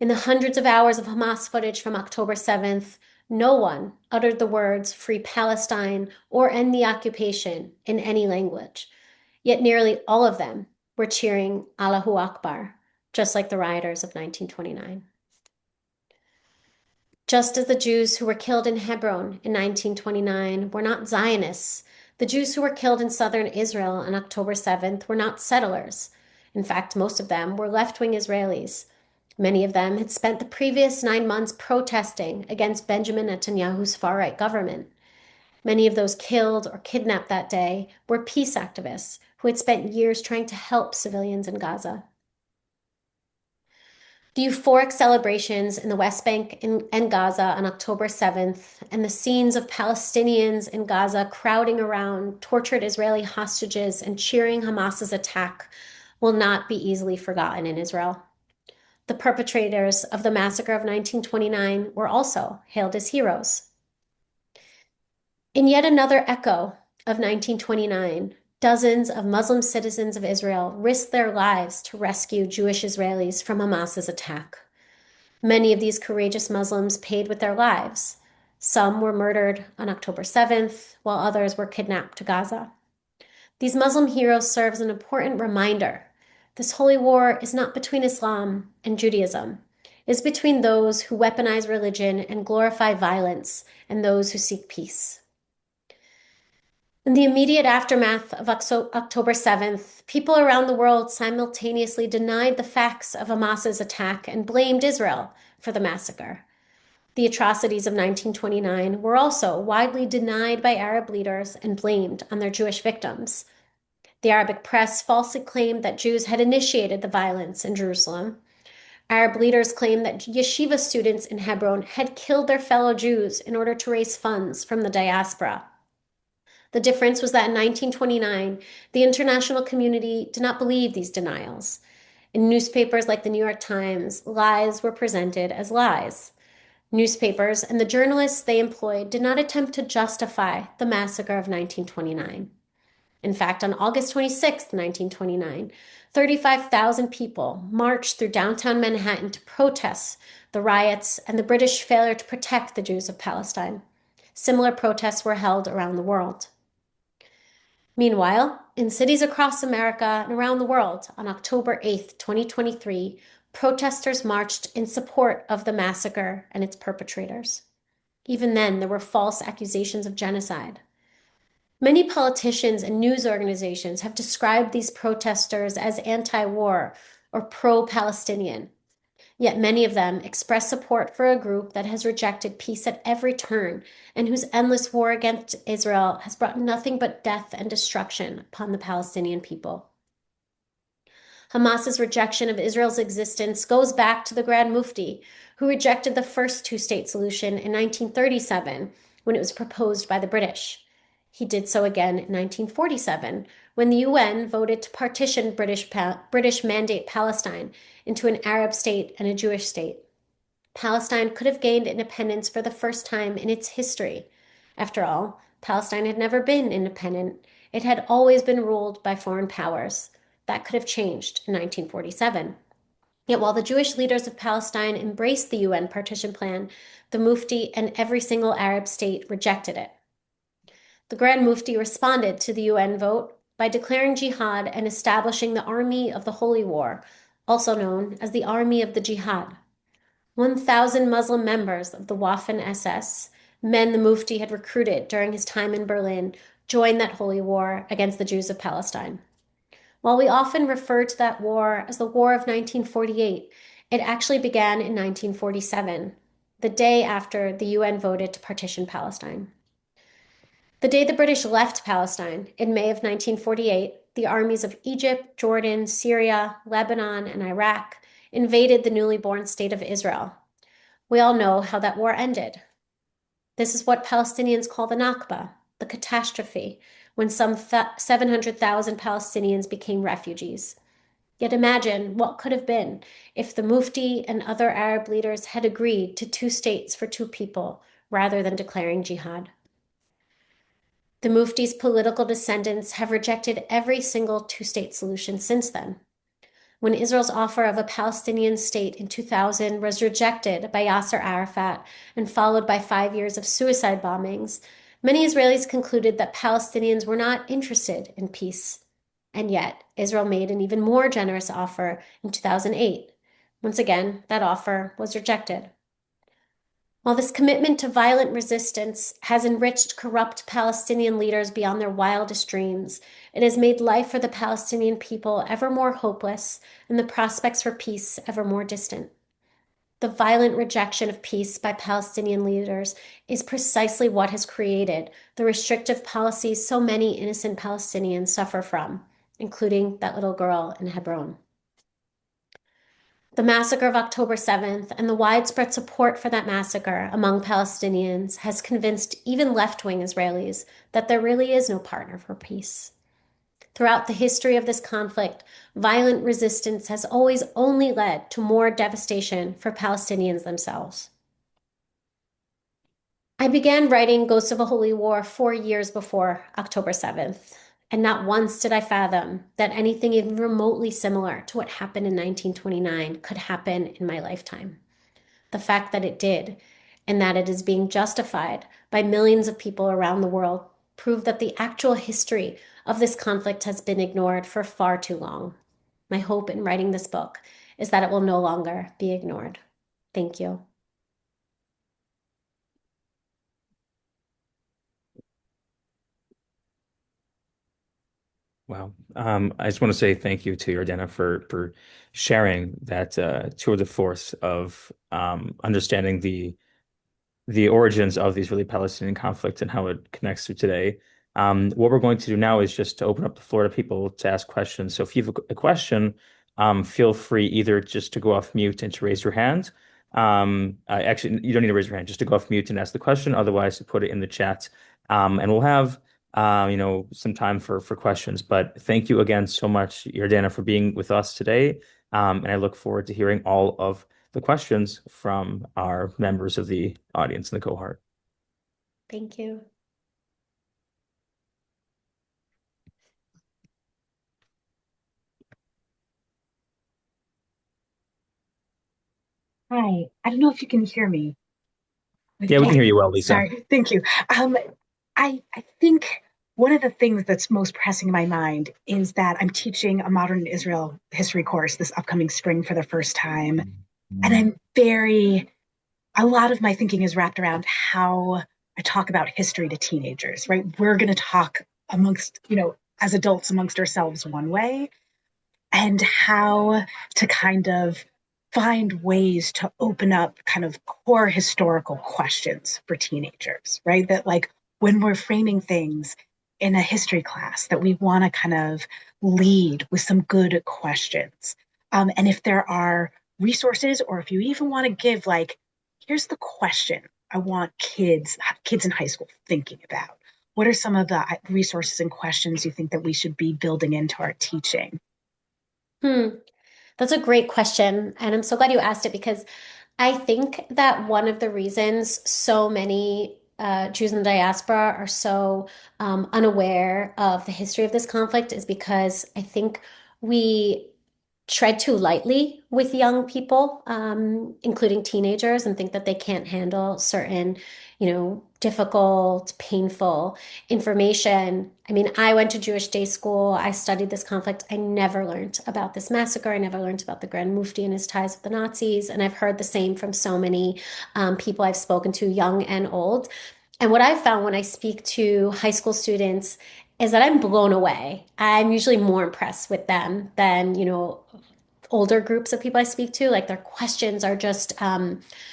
In the hundreds of hours of Hamas footage from October 7th, no one uttered the words "Free Palestine" or "End the occupation" in any language. Yet nearly all of them were cheering Allahu Akbar, just like the rioters of 1929. Just as the Jews who were killed in Hebron in 1929 were not Zionists, the Jews who were killed in southern Israel on October 7th were not settlers. In fact, most of them were left-wing Israelis. Many of them had spent the previous 9 months protesting against Benjamin Netanyahu's far-right government. Many of those killed or kidnapped that day were peace activists who had spent years trying to help civilians in Gaza. The euphoric celebrations in the West Bank and Gaza on October 7th and the scenes of Palestinians in Gaza crowding around tortured Israeli hostages and cheering Hamas's attack will not be easily forgotten in Israel. The perpetrators of the massacre of 1929 were also hailed as heroes. In yet another echo of 1929, dozens of Muslim citizens of Israel risked their lives to rescue Jewish Israelis from Hamas's attack. Many of these courageous Muslims paid with their lives. Some were murdered on October 7th, while others were kidnapped to Gaza. These Muslim heroes serve as an important reminder. This holy war is not between Islam and Judaism. It is between those who weaponize religion and glorify violence and those who seek peace. In the immediate aftermath of October 7th, people around the world simultaneously denied the facts of Hamas's attack and blamed Israel for the massacre. The atrocities of 1929 were also widely denied by Arab leaders and blamed on their Jewish victims. The Arabic press falsely claimed that Jews had initiated the violence in Jerusalem. Arab leaders claimed that yeshiva students in Hebron had killed their fellow Jews in order to raise funds from the diaspora. The difference was that in 1929, the international community did not believe these denials. In newspapers like the New York Times, lies were presented as lies. Newspapers and the journalists they employed did not attempt to justify the massacre of 1929. In fact, on August 26, 1929, 35,000 people marched through downtown Manhattan to protest the riots and the British failure to protect the Jews of Palestine. Similar protests were held around the world. Meanwhile, in cities across America and around the world, on October 8, 2023, protesters marched in support of the massacre and its perpetrators. Even then, there were false accusations of genocide. Many politicians and news organizations have described these protesters as anti-war or pro-Palestinian. Yet many of them express support for a group that has rejected peace at every turn and whose endless war against Israel has brought nothing but death and destruction upon the Palestinian people. Hamas's rejection of Israel's existence goes back to the Grand Mufti, who rejected the first two-state solution in 1937 when it was proposed by the British. He did so again in 1947 when the UN voted to partition British Mandate Palestine into an Arab state and a Jewish state. Palestine could have gained independence for the first time in its history. After all, Palestine had never been independent. It had always been ruled by foreign powers. That could have changed in 1947. Yet while the Jewish leaders of Palestine embraced the UN partition plan, the Mufti and every single Arab state rejected it. The Grand Mufti responded to the UN vote by declaring jihad and establishing the Army of the Holy War, also known as the Army of the Jihad. 1,000 Muslim members of the Waffen-SS, men the Mufti had recruited during his time in Berlin, joined that holy war against the Jews of Palestine. While we often refer to that war as the War of 1948, it actually began in 1947, the day after the UN voted to partition Palestine. The day the British left Palestine, in May of 1948, the armies of Egypt, Jordan, Syria, Lebanon, and Iraq invaded the newly born state of Israel. We all know how that war ended. This is what Palestinians call the Nakba, the catastrophe, when some 700,000 Palestinians became refugees. Yet imagine what could have been if the Mufti and other Arab leaders had agreed to two states for two people rather than declaring jihad. The Mufti's political descendants have rejected every single two-state solution since then. When Israel's offer of a Palestinian state in 2000 was rejected by Yasser Arafat and followed by 5 years of suicide bombings, many Israelis concluded that Palestinians were not interested in peace. And yet, Israel made an even more generous offer in 2008. Once again, that offer was rejected. While this commitment to violent resistance has enriched corrupt Palestinian leaders beyond their wildest dreams, it has made life for the Palestinian people ever more hopeless and the prospects for peace ever more distant. The violent rejection of peace by Palestinian leaders is precisely what has created the restrictive policies so many innocent Palestinians suffer from, including that little girl in Hebron. The massacre of October 7th and the widespread support for that massacre among Palestinians has convinced even left-wing Israelis that there really is no partner for peace. Throughout the history of this conflict, violent resistance has always only led to more devastation for Palestinians themselves. I began writing Ghosts of a Holy War 4 years before October 7th, and not once did I fathom that anything even remotely similar to what happened in 1929 could happen in my lifetime. The fact that it did, and that it is being justified by millions of people around the world, prove that the actual history of this conflict has been ignored for far too long. My hope in writing this book is that it will no longer be ignored. Thank you. Wow. I just want to say thank you to Yardena for sharing that tour de force of understanding the origins of the Israeli-Palestinian conflict and how it connects to today. What we're going to do now is just to open up the floor to people to ask questions. So if you have a question, feel free either just to go off mute and to raise your hand. Actually, you don't need to raise your hand, just to go off mute and ask the question. Otherwise, to put it in the chat. And we'll have some time for questions. But thank you again so much, Yardena, for being with us today. And I look forward to hearing all of the questions from our members of the audience in the cohort. Thank you. Hi, I don't know if you can hear me. Yeah, we can hear you well, Lisa. Sorry, thank you. I think one of the things that's most pressing in my mind is that I'm teaching a modern Israel history course this upcoming spring for the first time. And a lot of my thinking is wrapped around how I talk about history to teenagers, right? We're going to talk amongst, as adults amongst ourselves one way, and how to kind of find ways to open up kind of core historical questions for teenagers, right? That like when we're framing things in a history class, that we want to kind of lead with some good questions. And if there are resources, or if you even want to give like, here's the question I want kids in high school thinking about. What are some of the resources and questions you think that we should be building into our teaching? Hmm. That's a great question. And I'm so glad you asked it because I think that one of the reasons so many Jews in the diaspora are so unaware of the history of this conflict is because I think we tread too lightly with young people, including teenagers, and think that they can't handle certain, difficult, painful information. I mean, I went to Jewish day school. I studied this conflict. I never learned about this massacre. I never learned about the Grand Mufti and his ties with the Nazis. And I've heard the same from so many people I've spoken to, young and old. And what I've found when I speak to high school students is that I'm blown away. I'm usually more impressed with them than, older groups of people I speak to. Like their questions are just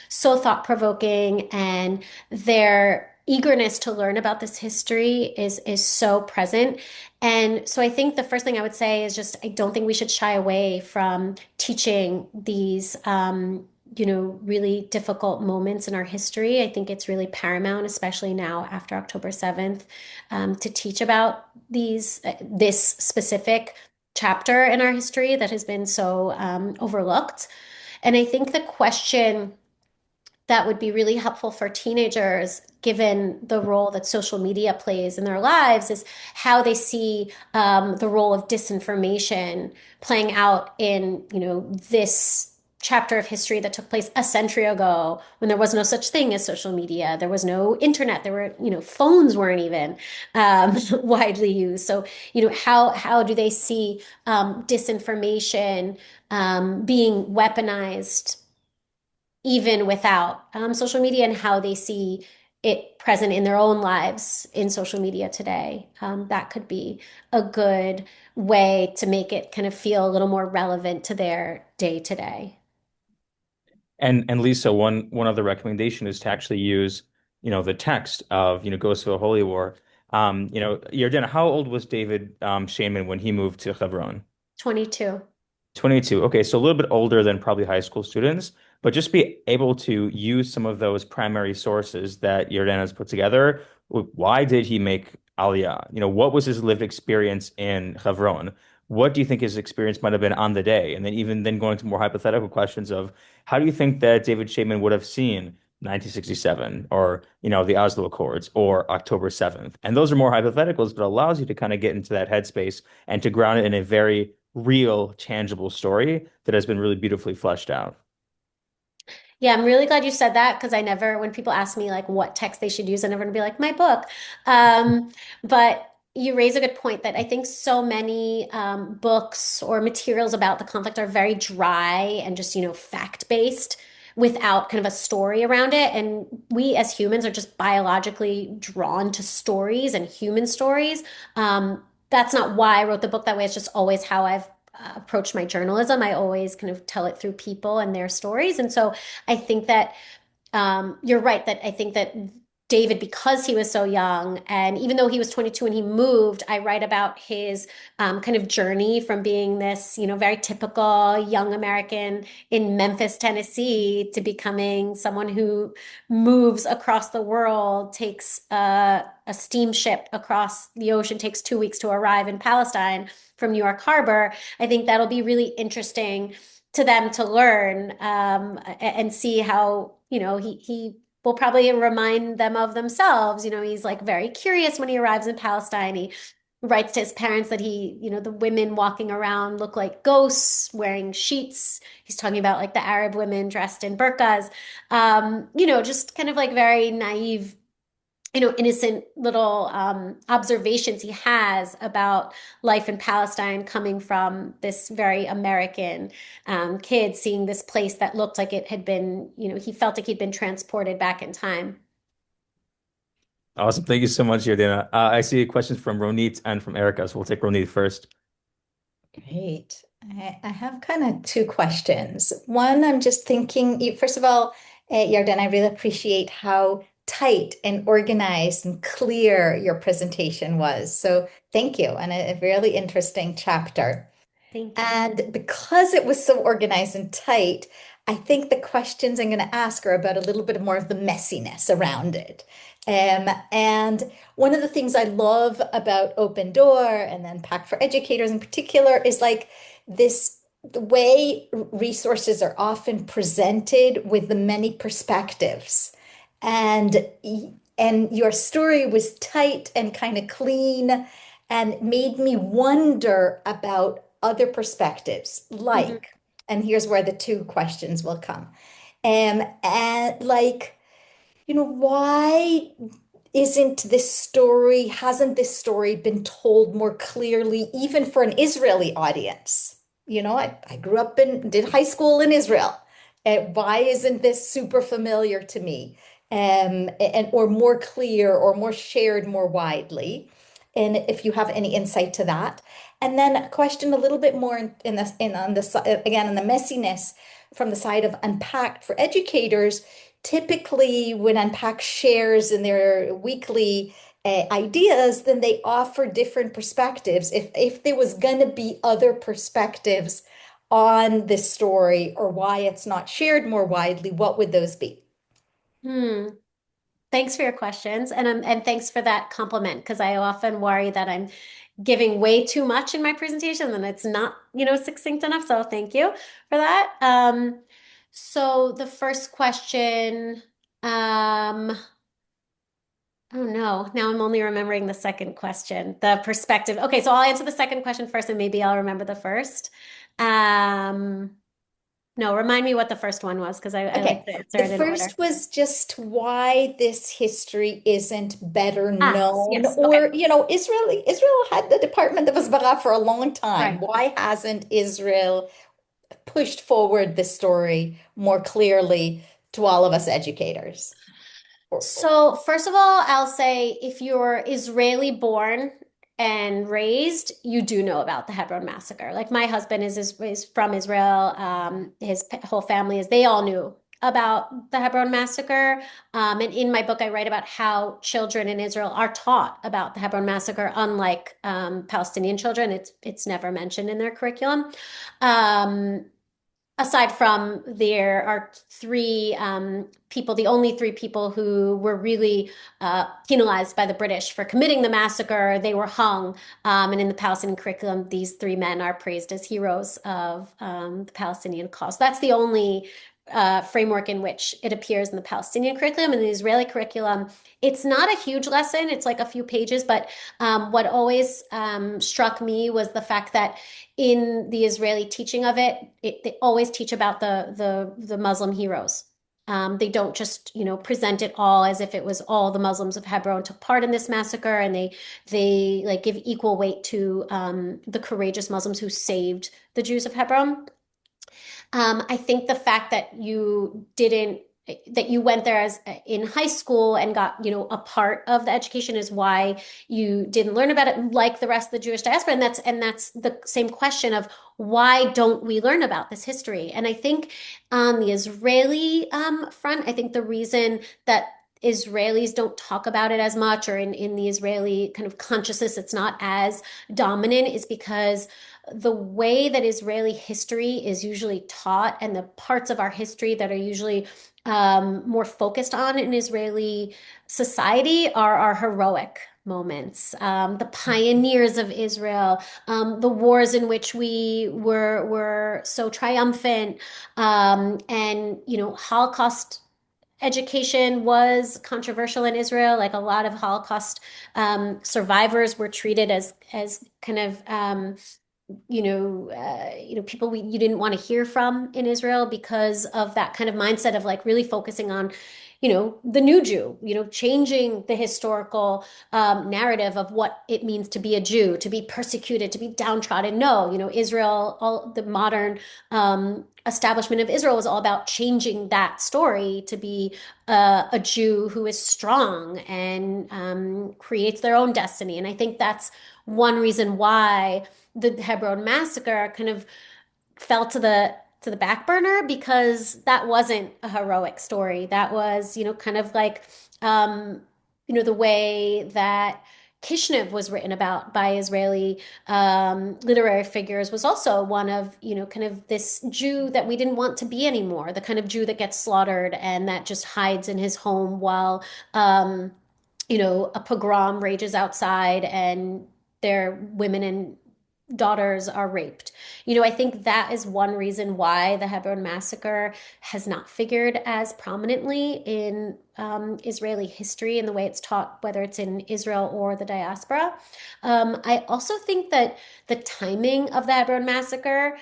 so thought-provoking, and their eagerness to learn about this history is so present. And so I think the first thing I would say is just I don't think we should shy away from teaching these really difficult moments in our history. I think it's really paramount, especially now after October 7th, to teach about this specific chapter in our history that has been so overlooked. And I think the question that would be really helpful for teenagers, given the role that social media plays in their lives, is how they see the role of disinformation playing out in, this chapter of history that took place a century ago when there was no such thing as social media. There was no internet. There were, phones weren't even widely used. So, how do they see disinformation being weaponized even without social media, and how they see it present in their own lives in social media today? That could be a good way to make it kind of feel a little more relevant to their day to day. And Lisa, one other recommendation is to actually use, the text of, Ghosts of a Holy War. Yardena, how old was David Shaman when he moved to Hebron? 22. 22. Okay, so a little bit older than probably high school students, but just be able to use some of those primary sources that Yardena has put together. Why did he make Aliyah? What was his lived experience in Hebron? What do you think his experience might have been on the day? And then even then going to more hypothetical questions of how do you think that David Shaman would have seen 1967 or, the Oslo Accords or October 7th? And those are more hypotheticals, but allows you to kind of get into that headspace and to ground it in a very real, tangible story that has been really beautifully fleshed out. Yeah, I'm really glad you said that because I never, when people ask me like what text they should use, I never gonna be like my book. But you raise a good point that I think so many books or materials about the conflict are very dry and just, fact-based without kind of a story around it. And we as humans are just biologically drawn to stories and human stories. That's not why I wrote the book that way. It's just always how I've approached my journalism. I always kind of tell it through people and their stories. And so I think that you're right that I think that David, because he was so young, and even though he was 22 when he moved, I write about his kind of journey from being this, very typical young American in Memphis, Tennessee, to becoming someone who moves across the world, takes a steamship across the ocean, takes 2 weeks to arrive in Palestine from New York Harbor. I think that'll be really interesting to them to learn and see how, he will probably remind them of themselves. He's like very curious when he arrives in Palestine. He writes to his parents that the women walking around look like ghosts wearing sheets. He's talking about like the Arab women dressed in burqas. Just kind of like very naive, innocent little observations he has about life in Palestine coming from this very American kid seeing this place that looked like it had been, he felt like he'd been transported back in time. Awesome. Thank you so much, Yardena. I see questions from Ronit and from Erica, so we'll take Ronit first. Great. I have kind of two questions. One, I'm just thinking, first of all, Yarden, I really appreciate how tight and organized and clear your presentation was. So thank you. And a really interesting chapter. Thank you. And because it was so organized and tight, I think the questions I'm going to ask are about a little bit more of the messiness around it. And one of the things I love about Open Door and then Pact for Educators in particular is like the way resources are often presented with the many perspectives. And and your story was tight and kind of clean and made me wonder about other perspectives, Mhm. and here's where the two questions will come. And like, why hasn't this story been told more clearly, even for an Israeli audience? I grew up did high school in Israel. Why isn't this super familiar to me? Or more clear or more shared more widely? And if you have any insight to that. And then a question a little bit more in this in on the again in the messiness from the side of Unpacked for educators. Typically, when Unpack shares in their weekly ideas, then they offer different perspectives. If there was going to be other perspectives on this story or why it's not shared more widely, what would those be? Hmm. Thanks for your questions and thanks for that compliment because I often worry that I'm giving way too much in my presentation and it's not, succinct enough. So thank you for that. So the first question, oh no, now I'm only remembering the second question, the perspective. Okay, so I'll answer the second question first and maybe I'll remember the first. Um, no, remind me what the first one was because I like Okay, to answer the it in order. first was just why this history isn't better Ah, known, yes, okay. or Israel had the Department of Hasbara for a long time. Right. Why hasn't Israel pushed forward this story more clearly to all of us educators? So, first of all, I'll say if you're Israeli born and raised, you do know about the Hebron massacre. Like my husband is from Israel. His whole family they all knew about the Hebron massacre. And in my book, I write about how children in Israel are taught about the Hebron massacre, unlike Palestinian children. It's never mentioned in their curriculum. Um, aside from there are three people, the only three people who were really penalized by the British for committing the massacre. They were hung. And in the Palestinian curriculum, these three men are praised as heroes of the Palestinian cause. That's the only framework in which it appears in the Palestinian curriculum. In the Israeli curriculum, it's not a huge lesson. It's like a few pages, but what always struck me was the fact that in the Israeli teaching of it, they always teach about the Muslim heroes. They don't just, present it all as if it was all the Muslims of Hebron took part in this massacre, and they like give equal weight to the courageous Muslims who saved the Jews of Hebron. I think the fact that you went there as in high school and got, a part of the education is why you didn't learn about it like the rest of the Jewish diaspora. And that's the same question of why don't we learn about this history? And I think on the Israeli front, I think the reason that Israelis don't talk about it as much, or in the Israeli kind of consciousness, it's not as dominant, is because the way that Israeli history is usually taught and the parts of our history that are usually more focused on in Israeli society are our heroic moments, the pioneers of Israel, the wars in which we were so triumphant, and Holocaust education was controversial in Israel. Like a lot of Holocaust survivors were treated as kind of people you didn't want to hear from in Israel because of that kind of mindset of like really focusing on, the new Jew, changing the historical narrative of what it means to be a Jew, to be persecuted, to be downtrodden. No, Israel, all the modern establishment of Israel was all about changing that story to be a Jew who is strong and creates their own destiny. And I think that's one reason why the Hebron massacre kind of fell to the back burner, because that wasn't a heroic story. That was, kind of like the way that Kishinev was written about by Israeli literary figures was also one of, kind of this Jew that we didn't want to be anymore, the kind of Jew that gets slaughtered and that just hides in his home while a pogrom rages outside and their women and daughters are raped. I think that is one reason why the Hebron massacre has not figured as prominently in Israeli history in the way it's taught, whether it's in Israel or the diaspora. I also think that the timing of the Hebron massacre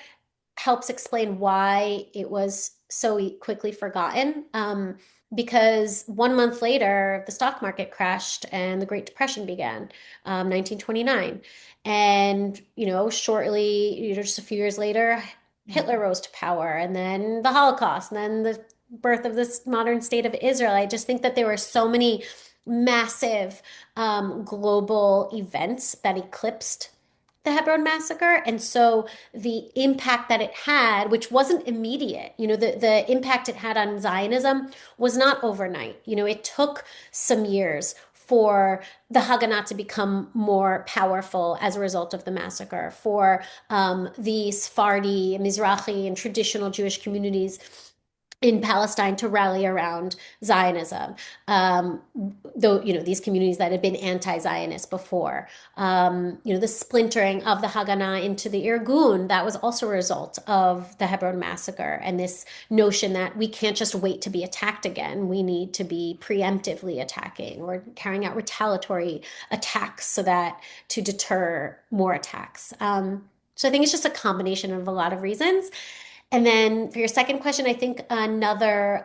helps explain why it was so quickly forgotten. Because 1 month later, the stock market crashed and the Great Depression began, 1929. And, shortly, just a few years later, Hitler rose to power, and then the Holocaust, and then the birth of this modern state of Israel. I just think that there were so many massive global events that eclipsed the Hebron massacre. And so the impact that it had, which wasn't immediate, the impact it had on Zionism was not overnight. It took some years for the Haganah to become more powerful as a result of the massacre, for the Sephardi, Mizrahi, and traditional Jewish communities in Palestine to rally around Zionism. Though, these communities that had been anti-Zionist before. The splintering of the Haganah into the Irgun, that was also a result of the Hebron massacre, and this notion that we can't just wait to be attacked again. We need to be preemptively attacking or carrying out retaliatory attacks so that to deter more attacks. So I think it's just a combination of a lot of reasons. And then for your second question, I think another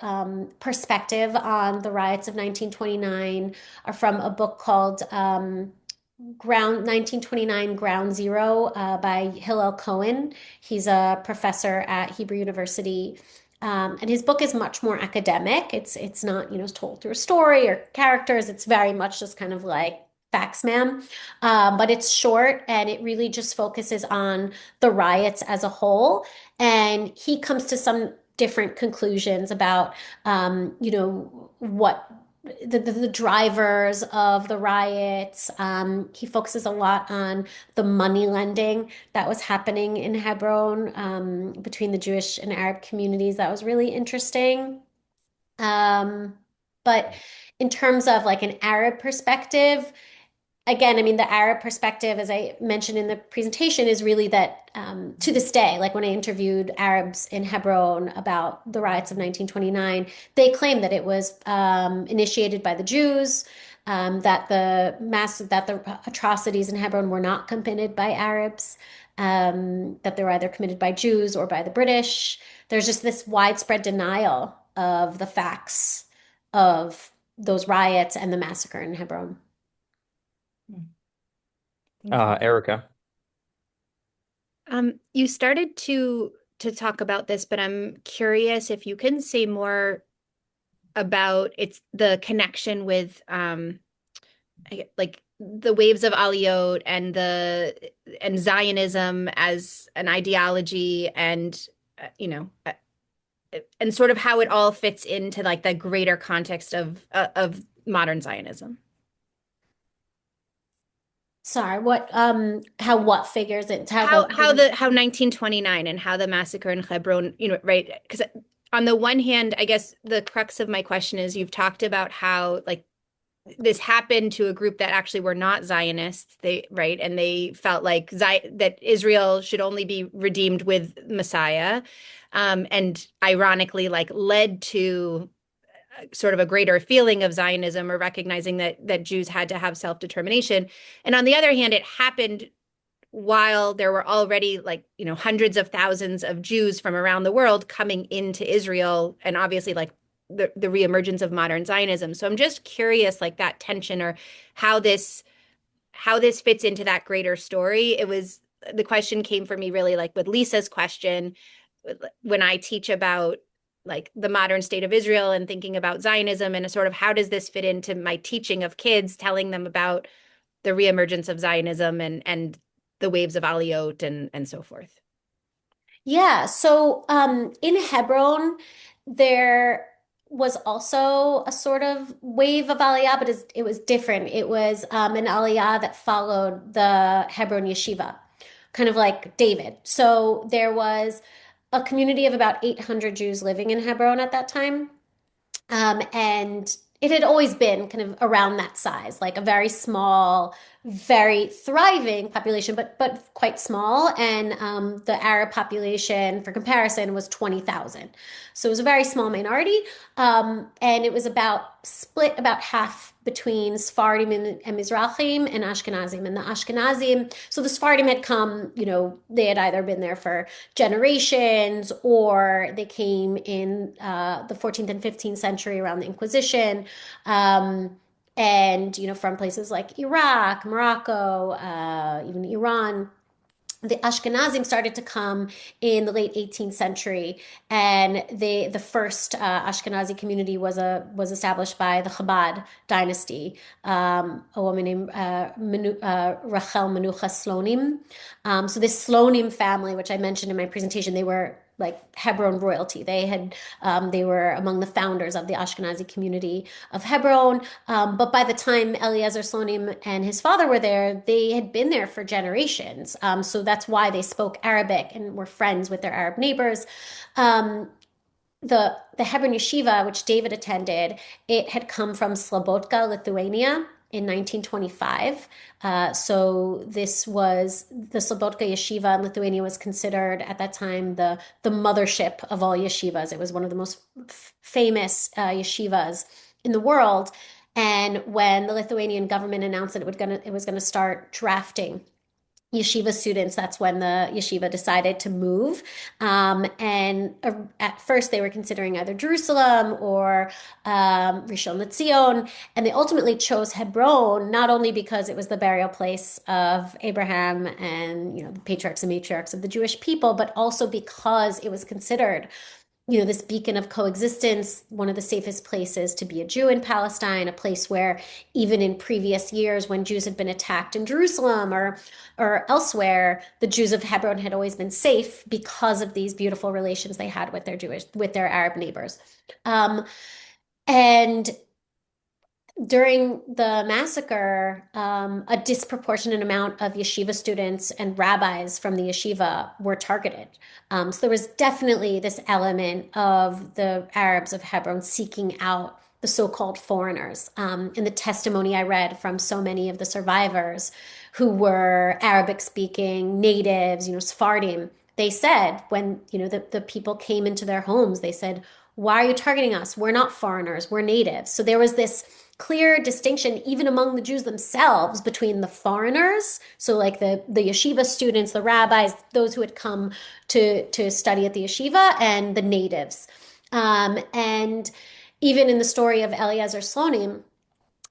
perspective on the riots of 1929 are from a book called 1929 Ground Zero by Hillel Cohen. He's a professor at Hebrew University. And his book is much more academic. It's not, told through a story or characters. It's very much just kind of like facts, ma'am. But it's short and it really just focuses on the riots as a whole. And he comes to some different conclusions about, what the drivers of the riots. He focuses a lot on the money lending that was happening in Hebron between the Jewish and Arab communities. That was really interesting. Um, but in terms of like an Arab perspective, again, I mean, the Arab perspective, as I mentioned in the presentation, is really that to this day, like when I interviewed Arabs in Hebron about the riots of 1929, they claim that it was initiated by the Jews, that the atrocities in Hebron were not committed by Arabs, that they were either committed by Jews or by the British. There's just this widespread denial of the facts of those riots and the massacre in Hebron. Thank you. Erica. You started to talk about this, but I'm curious if you can say more about it's the connection with like the waves of Aliyot and Zionism as an ideology and and sort of how it all fits into like the greater context of modern Zionism. Sorry, how what figures it, How 1929 and how the massacre in Hebron, right? Because on the one hand, I guess the crux of my question is you've talked about how like this happened to a group that actually were not Zionists, right? And they felt like that Israel should only be redeemed with Messiah, and ironically, like led to sort of a greater feeling of Zionism or recognizing that Jews had to have self-determination. And on the other hand, it happened while there were already like, hundreds of thousands of Jews from around the world coming into Israel and obviously like the reemergence of modern Zionism. So I'm just curious, like that tension or how this fits into that greater story. The question came for me really like with Lisa's question when I teach about like the modern state of Israel and thinking about Zionism and a sort of how does this fit into my teaching of kids, telling them about the reemergence of Zionism and the waves of Aliyot and so forth. Yeah, so in Hebron, there was also a sort of wave of Aliyah, but it was different. It was an Aliyah that followed the Hebron Yeshiva, kind of like David. So there was a community of about 800 Jews living in Hebron at that time. And it had always been kind of around that size, like a very small, very thriving population, but quite small. And the Arab population, for comparison, was 20,000. So it was a very small minority. And it was split about half between Sephardim and Mizrahim and Ashkenazim. And the Ashkenazim, so the Sephardim had come, they had either been there for generations or they came in the 14th and 15th century around the Inquisition. And from places like Iraq, Morocco, even Iran. The Ashkenazim started to come in the late 18th century, and the first Ashkenazi community was established by the Chabad dynasty, a woman named Rachel Menucha Slonim. So this Slonim family, which I mentioned in my presentation, they were like Hebron royalty. They were among the founders of the Ashkenazi community of Hebron. But by the time Eliezer Slonim and his father were there, they had been there for generations. So that's why they spoke Arabic and were friends with their Arab neighbors. The Hebron Yeshiva, which David attended, it had come from Slobodka, Lithuania, in 1925. So this was the Slobodka Yeshiva in Lithuania was considered at that time the mothership of all yeshivas. It was one of the most famous yeshivas in the world. And when the Lithuanian government announced that it was gonna start drafting yeshiva students, that's when the yeshiva decided to move. And at first they were considering either Jerusalem or Rishon LeZion, and they ultimately chose Hebron, not only because it was the burial place of Abraham and the patriarchs and matriarchs of the Jewish people, but also because it was considered this beacon of coexistence, one of the safest places to be a Jew in Palestine, a place where even in previous years when Jews had been attacked in Jerusalem or elsewhere, the Jews of Hebron had always been safe because of these beautiful relations they had with their Arab neighbors. And during the massacre, a disproportionate amount of yeshiva students and rabbis from the yeshiva were targeted. So there was definitely this element of the Arabs of Hebron seeking out the so-called foreigners. In the testimony I read from so many of the survivors who were Arabic speaking natives, Sephardim, they said when, the people came into their homes, they said, why are you targeting us? We're not foreigners, we're natives. So there was this clear distinction even among the Jews themselves between the foreigners, so like the yeshiva students, the rabbis, those who had come to study at the yeshiva, and the natives. And even in the story of Eliezer Slonim,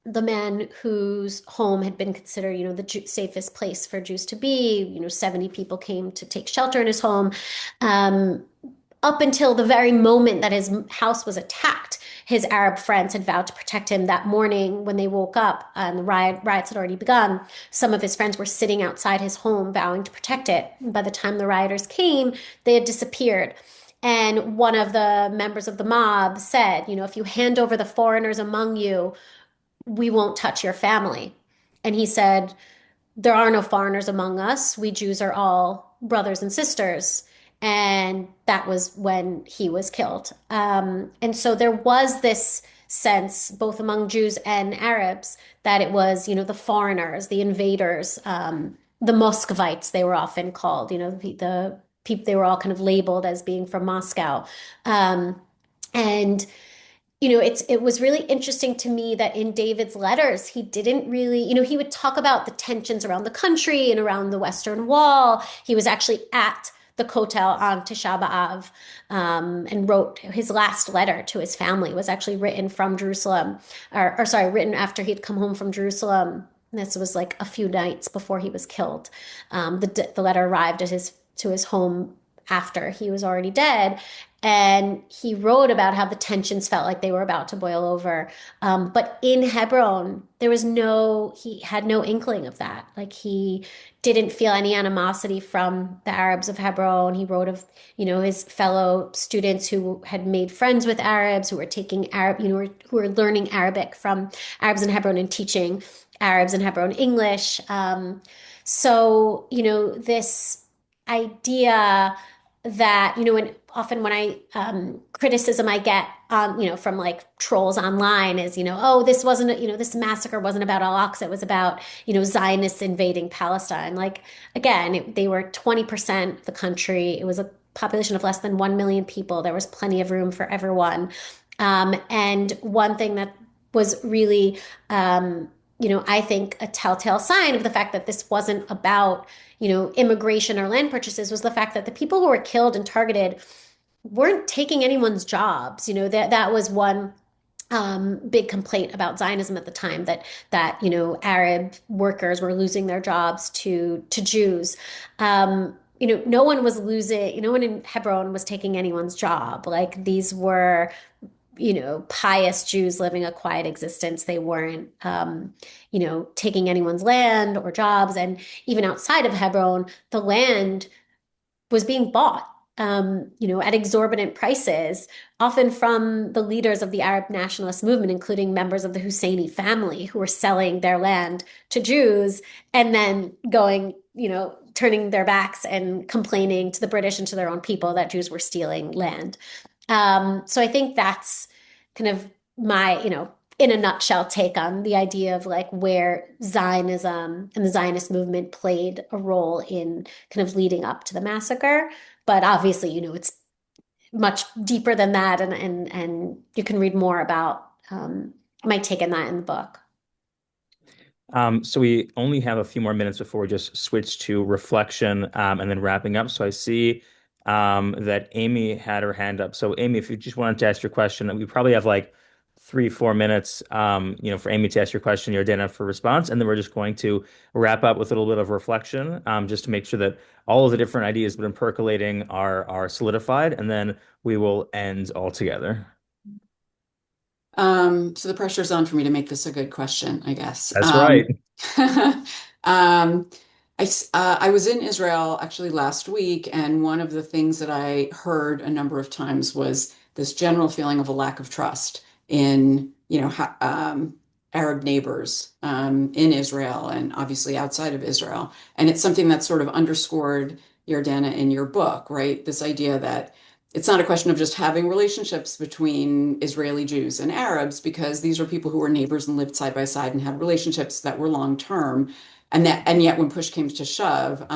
the man whose home had been considered, the safest place for Jews to be, 70 people came to take shelter in his home. Up until the very moment that his house was attacked, his Arab friends had vowed to protect him. That morning when they woke up and the riots had already begun, some of his friends were sitting outside his home vowing to protect it. And by the time the rioters came, they had disappeared. And one of the members of the mob said, if you hand over the foreigners among you, we won't touch your family. And he said, there are no foreigners among us. We Jews are all brothers and sisters. And that was when he was killed. And so there was this sense, both among Jews and Arabs, that it was, the foreigners, the invaders, the Muscovites, they were often called, the people, they were all kind of labeled as being from Moscow. And it was really interesting to me that in David's letters, he didn't really, he would talk about the tensions around the country and around the Western Wall. He was actually at the Kotel on Tisha B'Av, and wrote his last letter to his family was actually written from Jerusalem, or sorry, written after he'd come home from Jerusalem. This was like a few nights before he was killed. The letter arrived at to his home after he was already dead. And he wrote about how the tensions felt like they were about to boil over. But in Hebron, he had no inkling of that. Like he didn't feel any animosity from the Arabs of Hebron. He wrote of, his fellow students who had made friends with Arabs, who were taking who were learning Arabic from Arabs in Hebron and teaching Arabs in Hebron English. So, this idea that, and often when I criticism I get from like trolls online is, oh, this wasn't, this massacre wasn't about Al-Aqsa, it was about, Zionists invading Palestine. Like, again, they were 20% of the country. It was a population of less than 1 million people. There was plenty of room for everyone. And one thing that was really, I think a telltale sign of the fact that this wasn't about, immigration or land purchases was the fact that the people who were killed and targeted weren't taking anyone's jobs. That was one big complaint about Zionism at the time, that Arab workers were losing their jobs to Jews. No one was losing, no one in Hebron was taking anyone's job. Like these were pious Jews living a quiet existence. They weren't, taking anyone's land or jobs. And even outside of Hebron, the land was being bought, at exorbitant prices, often from the leaders of the Arab nationalist movement, including members of the Husseini family who were selling their land to Jews and then going, turning their backs and complaining to the British and to their own people that Jews were stealing land. So I think that's kind of my, in a nutshell, take on the idea of like where Zionism and the Zionist movement played a role in kind of leading up to the massacre. But obviously, it's much deeper than that, and you can read more about my take on that in the book. So we only have a few more minutes before we just switch to reflection, and then wrapping up. So I see that Amy had her hand up. So Amy, if you just wanted to ask your question, we probably have like 3, 4 minutes, for Amy to ask your question, Yardena for response, and then we're just going to wrap up with a little bit of reflection, just to make sure that all of the different ideas that have been percolating are solidified, and then we will end altogether. So the pressure's on for me to make this a good question, I guess. That's right. I was in Israel actually last week, and one of the things that I heard a number of times was this general feeling of a lack of trust in, Arab neighbors in Israel and obviously outside of Israel. And it's something that's sort of underscored, Yardena, in your book, right? This idea that it's not a question of just having relationships between Israeli Jews and Arabs, because these are people who were neighbors and lived side by side and had relationships that were long term. And yet when push came to shove,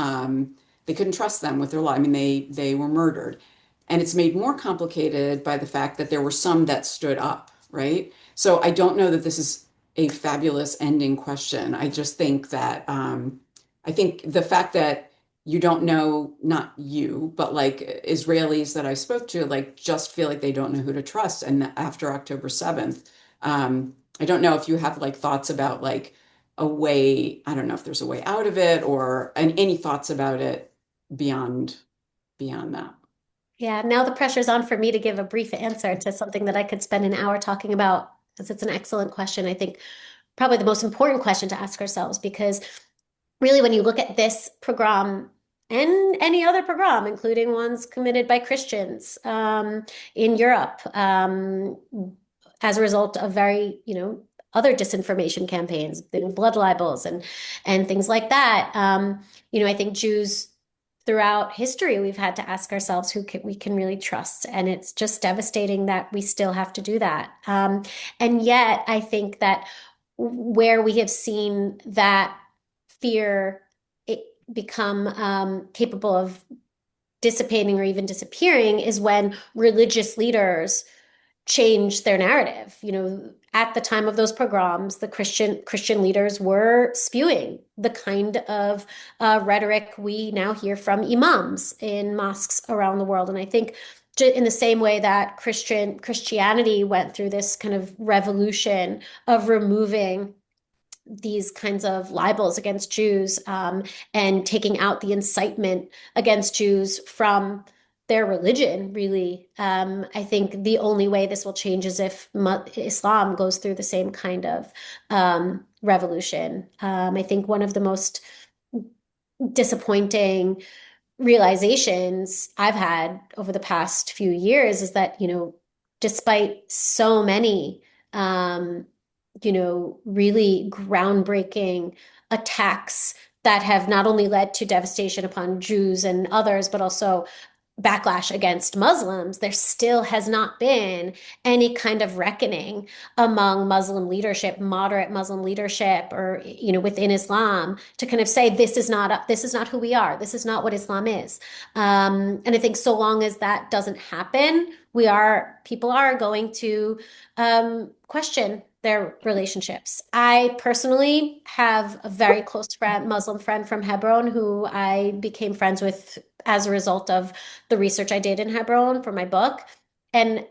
they couldn't trust them with their life. I mean, they were murdered. And it's made more complicated by the fact that there were some that stood up, right? So I don't know that this is a fabulous ending question. I just think that I think the fact that you don't know, not you, but like Israelis that I spoke to, like just feel like they don't know who to trust. And after October 7th, I don't know if you have like thoughts about like a way, I don't know if there's a way out of it or any thoughts about it beyond that. Yeah, now the pressure's on for me to give a brief answer to something that I could spend an hour talking about, because it's an excellent question. I think probably the most important question to ask ourselves, because really, when you look at this pogrom and any other pogrom, including ones committed by Christians in Europe, as a result of very, other disinformation campaigns, blood libels, and things like that. I think Jews throughout history, we've had to ask ourselves we can really trust, and it's just devastating that we still have to do that. And yet, I think that where we have seen that fear it become capable of dissipating or even disappearing is when religious leaders change their narrative. At the time of those pogroms, the Christian leaders were spewing the kind of rhetoric we now hear from imams in mosques around the world. And I think in the same way that Christianity went through this kind of revolution of removing these kinds of libels against Jews and taking out the incitement against Jews from their religion, really. I think the only way this will change is if Islam goes through the same kind of revolution. I think one of the most disappointing realizations I've had over the past few years is that, despite so many really groundbreaking attacks that have not only led to devastation upon Jews and others, but also backlash against Muslims, there still has not been any kind of reckoning among Muslim leadership, moderate Muslim leadership, or within Islam, to kind of say this is not who we are. This is not what Islam is. And I think so long as that doesn't happen, people are going to question their relationships. I personally have a very close Muslim friend from Hebron who I became friends with as a result of the research I did in Hebron for my book. And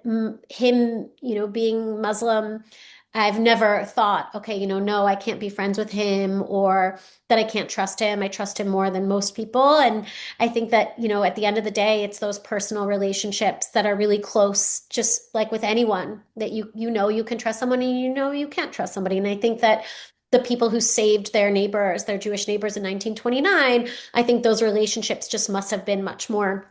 him, being Muslim, I've never thought, okay, no, I can't be friends with him, or that I can't trust him. I trust him more than most people. And I think that, at the end of the day, it's those personal relationships that are really close, just like with anyone, that you can trust someone and you can't trust somebody. And I think that the people who saved their neighbors, their Jewish neighbors in 1929, I think those relationships just must have been much more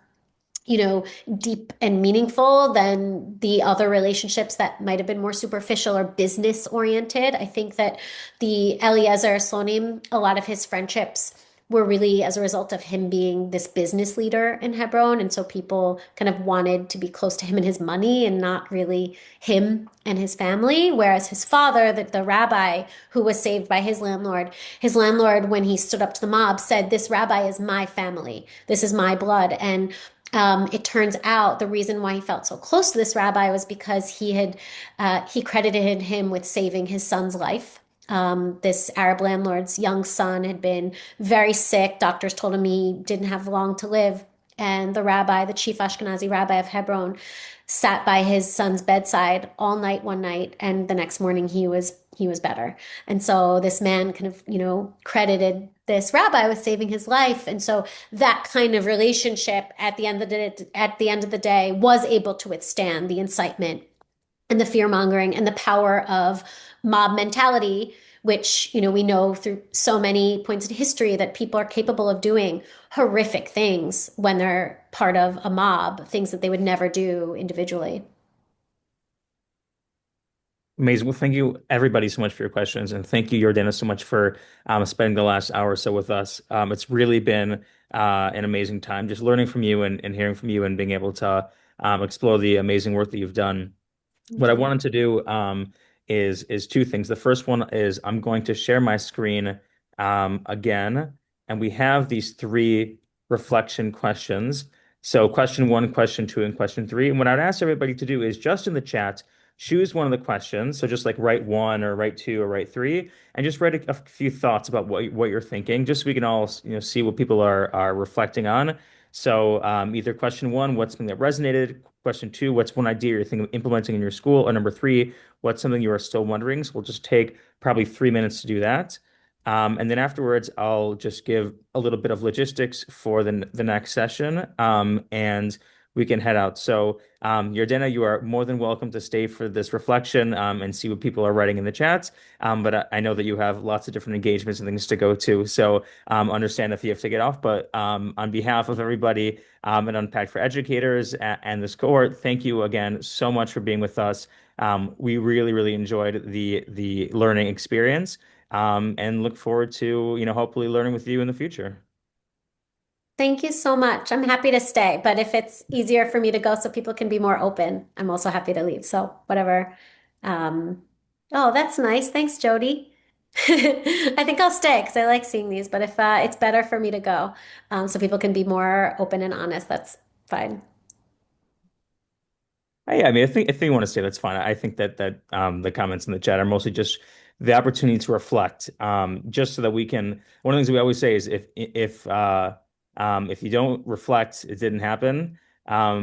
deep and meaningful than the other relationships that might have been more superficial or business oriented. I think that the Eliezer Slonim, a lot of his friendships were really as a result of him being this business leader in Hebron. And so people kind of wanted to be close to him and his money and not really him and his family. Whereas his father, the rabbi who was saved by his landlord, when he stood up to the mob, said, "This rabbi is my family. This is my blood." And it turns out the reason why he felt so close to this rabbi was because he credited him with saving his son's life. This Arab landlord's young son had been very sick. Doctors told him he didn't have long to live. And the chief Ashkenazi rabbi of Hebron, sat by his son's bedside all night one night, and the next morning he was better. And so this man kind of, credited this rabbi with saving his life. And so that kind of relationship at the end of the day was able to withstand the incitement and the fear mongering and the power of mob mentality, which, we know through so many points in history that people are capable of doing horrific things when they're part of a mob, things that they would never do individually. Amazing. Well, thank you everybody so much for your questions, and thank you, Yordana, so much for spending the last hour or so with us. It's really been an amazing time just learning from you and hearing from you and being able to explore the amazing work that you've done. What I Mhm. wanted to do is two things. The first one is I'm going to share my screen again, and we have these three reflection questions. So question one, question two, and question three. And what I'd ask everybody to do is just in the chat, choose one of the questions. So just like write one or write two or write three, and just write a few thoughts about what you're thinking, just so we can all see what people are reflecting on. So either question one, what's something that resonated? Question two, what's one idea you're thinking of implementing in your school? Or number three, what's something you are still wondering? So we'll just take probably 3 minutes to do that. And then afterwards, I'll just give a little bit of logistics for the next session, and we can head out. So, Yardena, you are more than welcome to stay for this reflection, and see what people are writing in the chats. But I know that you have lots of different engagements and things to go to. So, understand if you have to get off. But on behalf of everybody and Unpacked for Educators and this cohort, thank you again so much for being with us. We really, really enjoyed the learning experience, and look forward to, hopefully learning with you in the future. Thank you so much. I'm happy to stay, but if it's easier for me to go so people can be more open, I'm also happy to leave. So whatever. Um, oh, that's nice. Thanks, Jody. I think I'll stay because I like seeing these, but if it's better for me to go, so people can be more open and honest, that's fine. Yeah, I mean, if you want to say that's fine. I think that the comments in the chat are mostly just the opportunity to reflect, just so that we can. One of the things we always say is if you don't reflect, it didn't happen.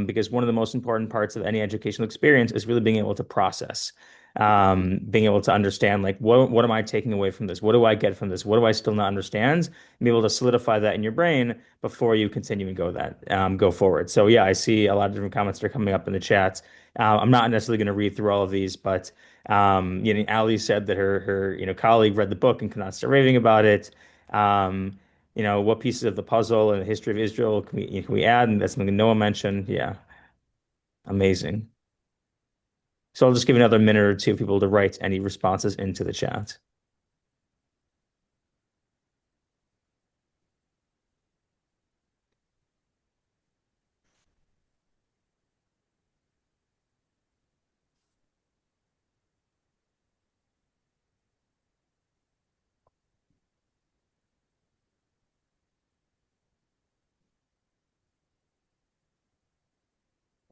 Because one of the most important parts of any educational experience is really being able to process, being able to understand like what am I taking away from this? What do I get from this? What do I still not understand? And be able to solidify that in your brain before you continue and go forward. So yeah, I see a lot of different comments that are coming up in the chat. I'm not necessarily going to read through all of these, but Ali said that her colleague read the book and could not stop raving about it. Um, what pieces of the puzzle and the history of Israel can we add? And that's something Noah mentioned. Yeah, amazing. So I'll just give another minute or two for people to write any responses into the chat.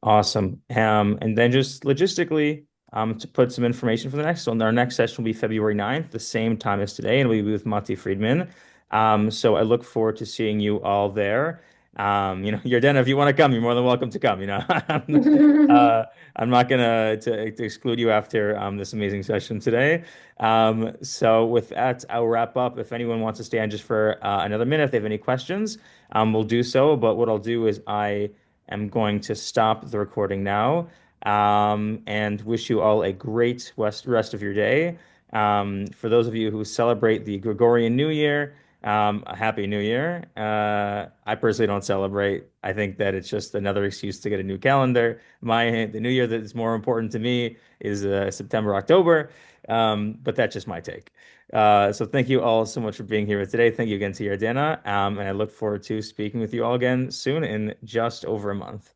Awesome. And then just logistically, to put some information for the next one, our next session will be February 9th, the same time as today, and we'll be with Mati Friedman. So I look forward to seeing you all there. Yardena, if you want to come, you're more than welcome to come. Uh, I'm not gonna to exclude you after this amazing session today. So with that, I'll wrap up. If anyone wants to stay on just for another minute, if they have any questions, we'll do so. But what I'll do is I'm going to stop the recording now, and wish you all a great rest of your day. For those of you who celebrate the Gregorian New Year, a Happy New Year. I personally don't celebrate. I think that it's just another excuse to get a new calendar. The New Year that is more important to me is September, October. But that's just my take. So thank you all so much for being here today. Thank you again to Yardena. And I look forward to speaking with you all again soon in just over a month.